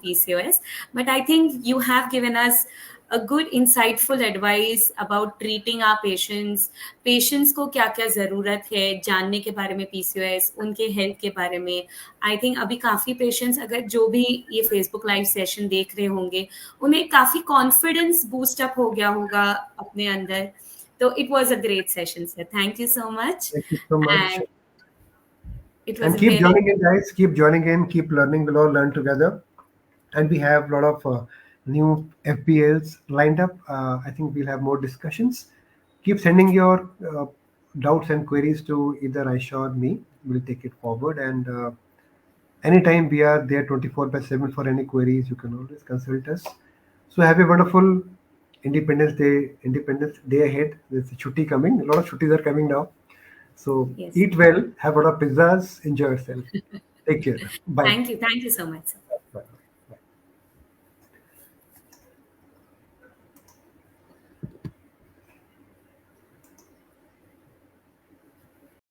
PCOS. But I think you have given us a good insightful advice about treating our patients. Patients को क्या क्या ज़रूरत है जानने के बारे में PCOS, उनके हेल्थ के बारे में. आई थिंक अभी काफ़ी पेशेंट्स, अगर जो भी ये फेसबुक लाइव सेशन देख रहे होंगे, उन्हें काफ़ी कॉन्फिडेंस बूस्ट अप हो गया होगा अपने अंदर. तो it was a great session, sir. Thank you so much.
Thank you so much,
and it was
and keep
very.
joining in, guys. Keep joining in. Keep learning. We'll all learn together. And we have a lot of new FPLs lined up. I think we'll have more discussions. Keep sending your doubts and queries to either Aisha or me. We'll take it forward. And anytime we are there 24/7 for any queries, you can always consult us. So have a wonderful Independence Day ahead. There's a chutti coming. A lot of chuttis are coming now. So
Yes.
eat well, have a lot of pizzas, enjoy yourself. Take care. Bye.
Thank you so much, sir.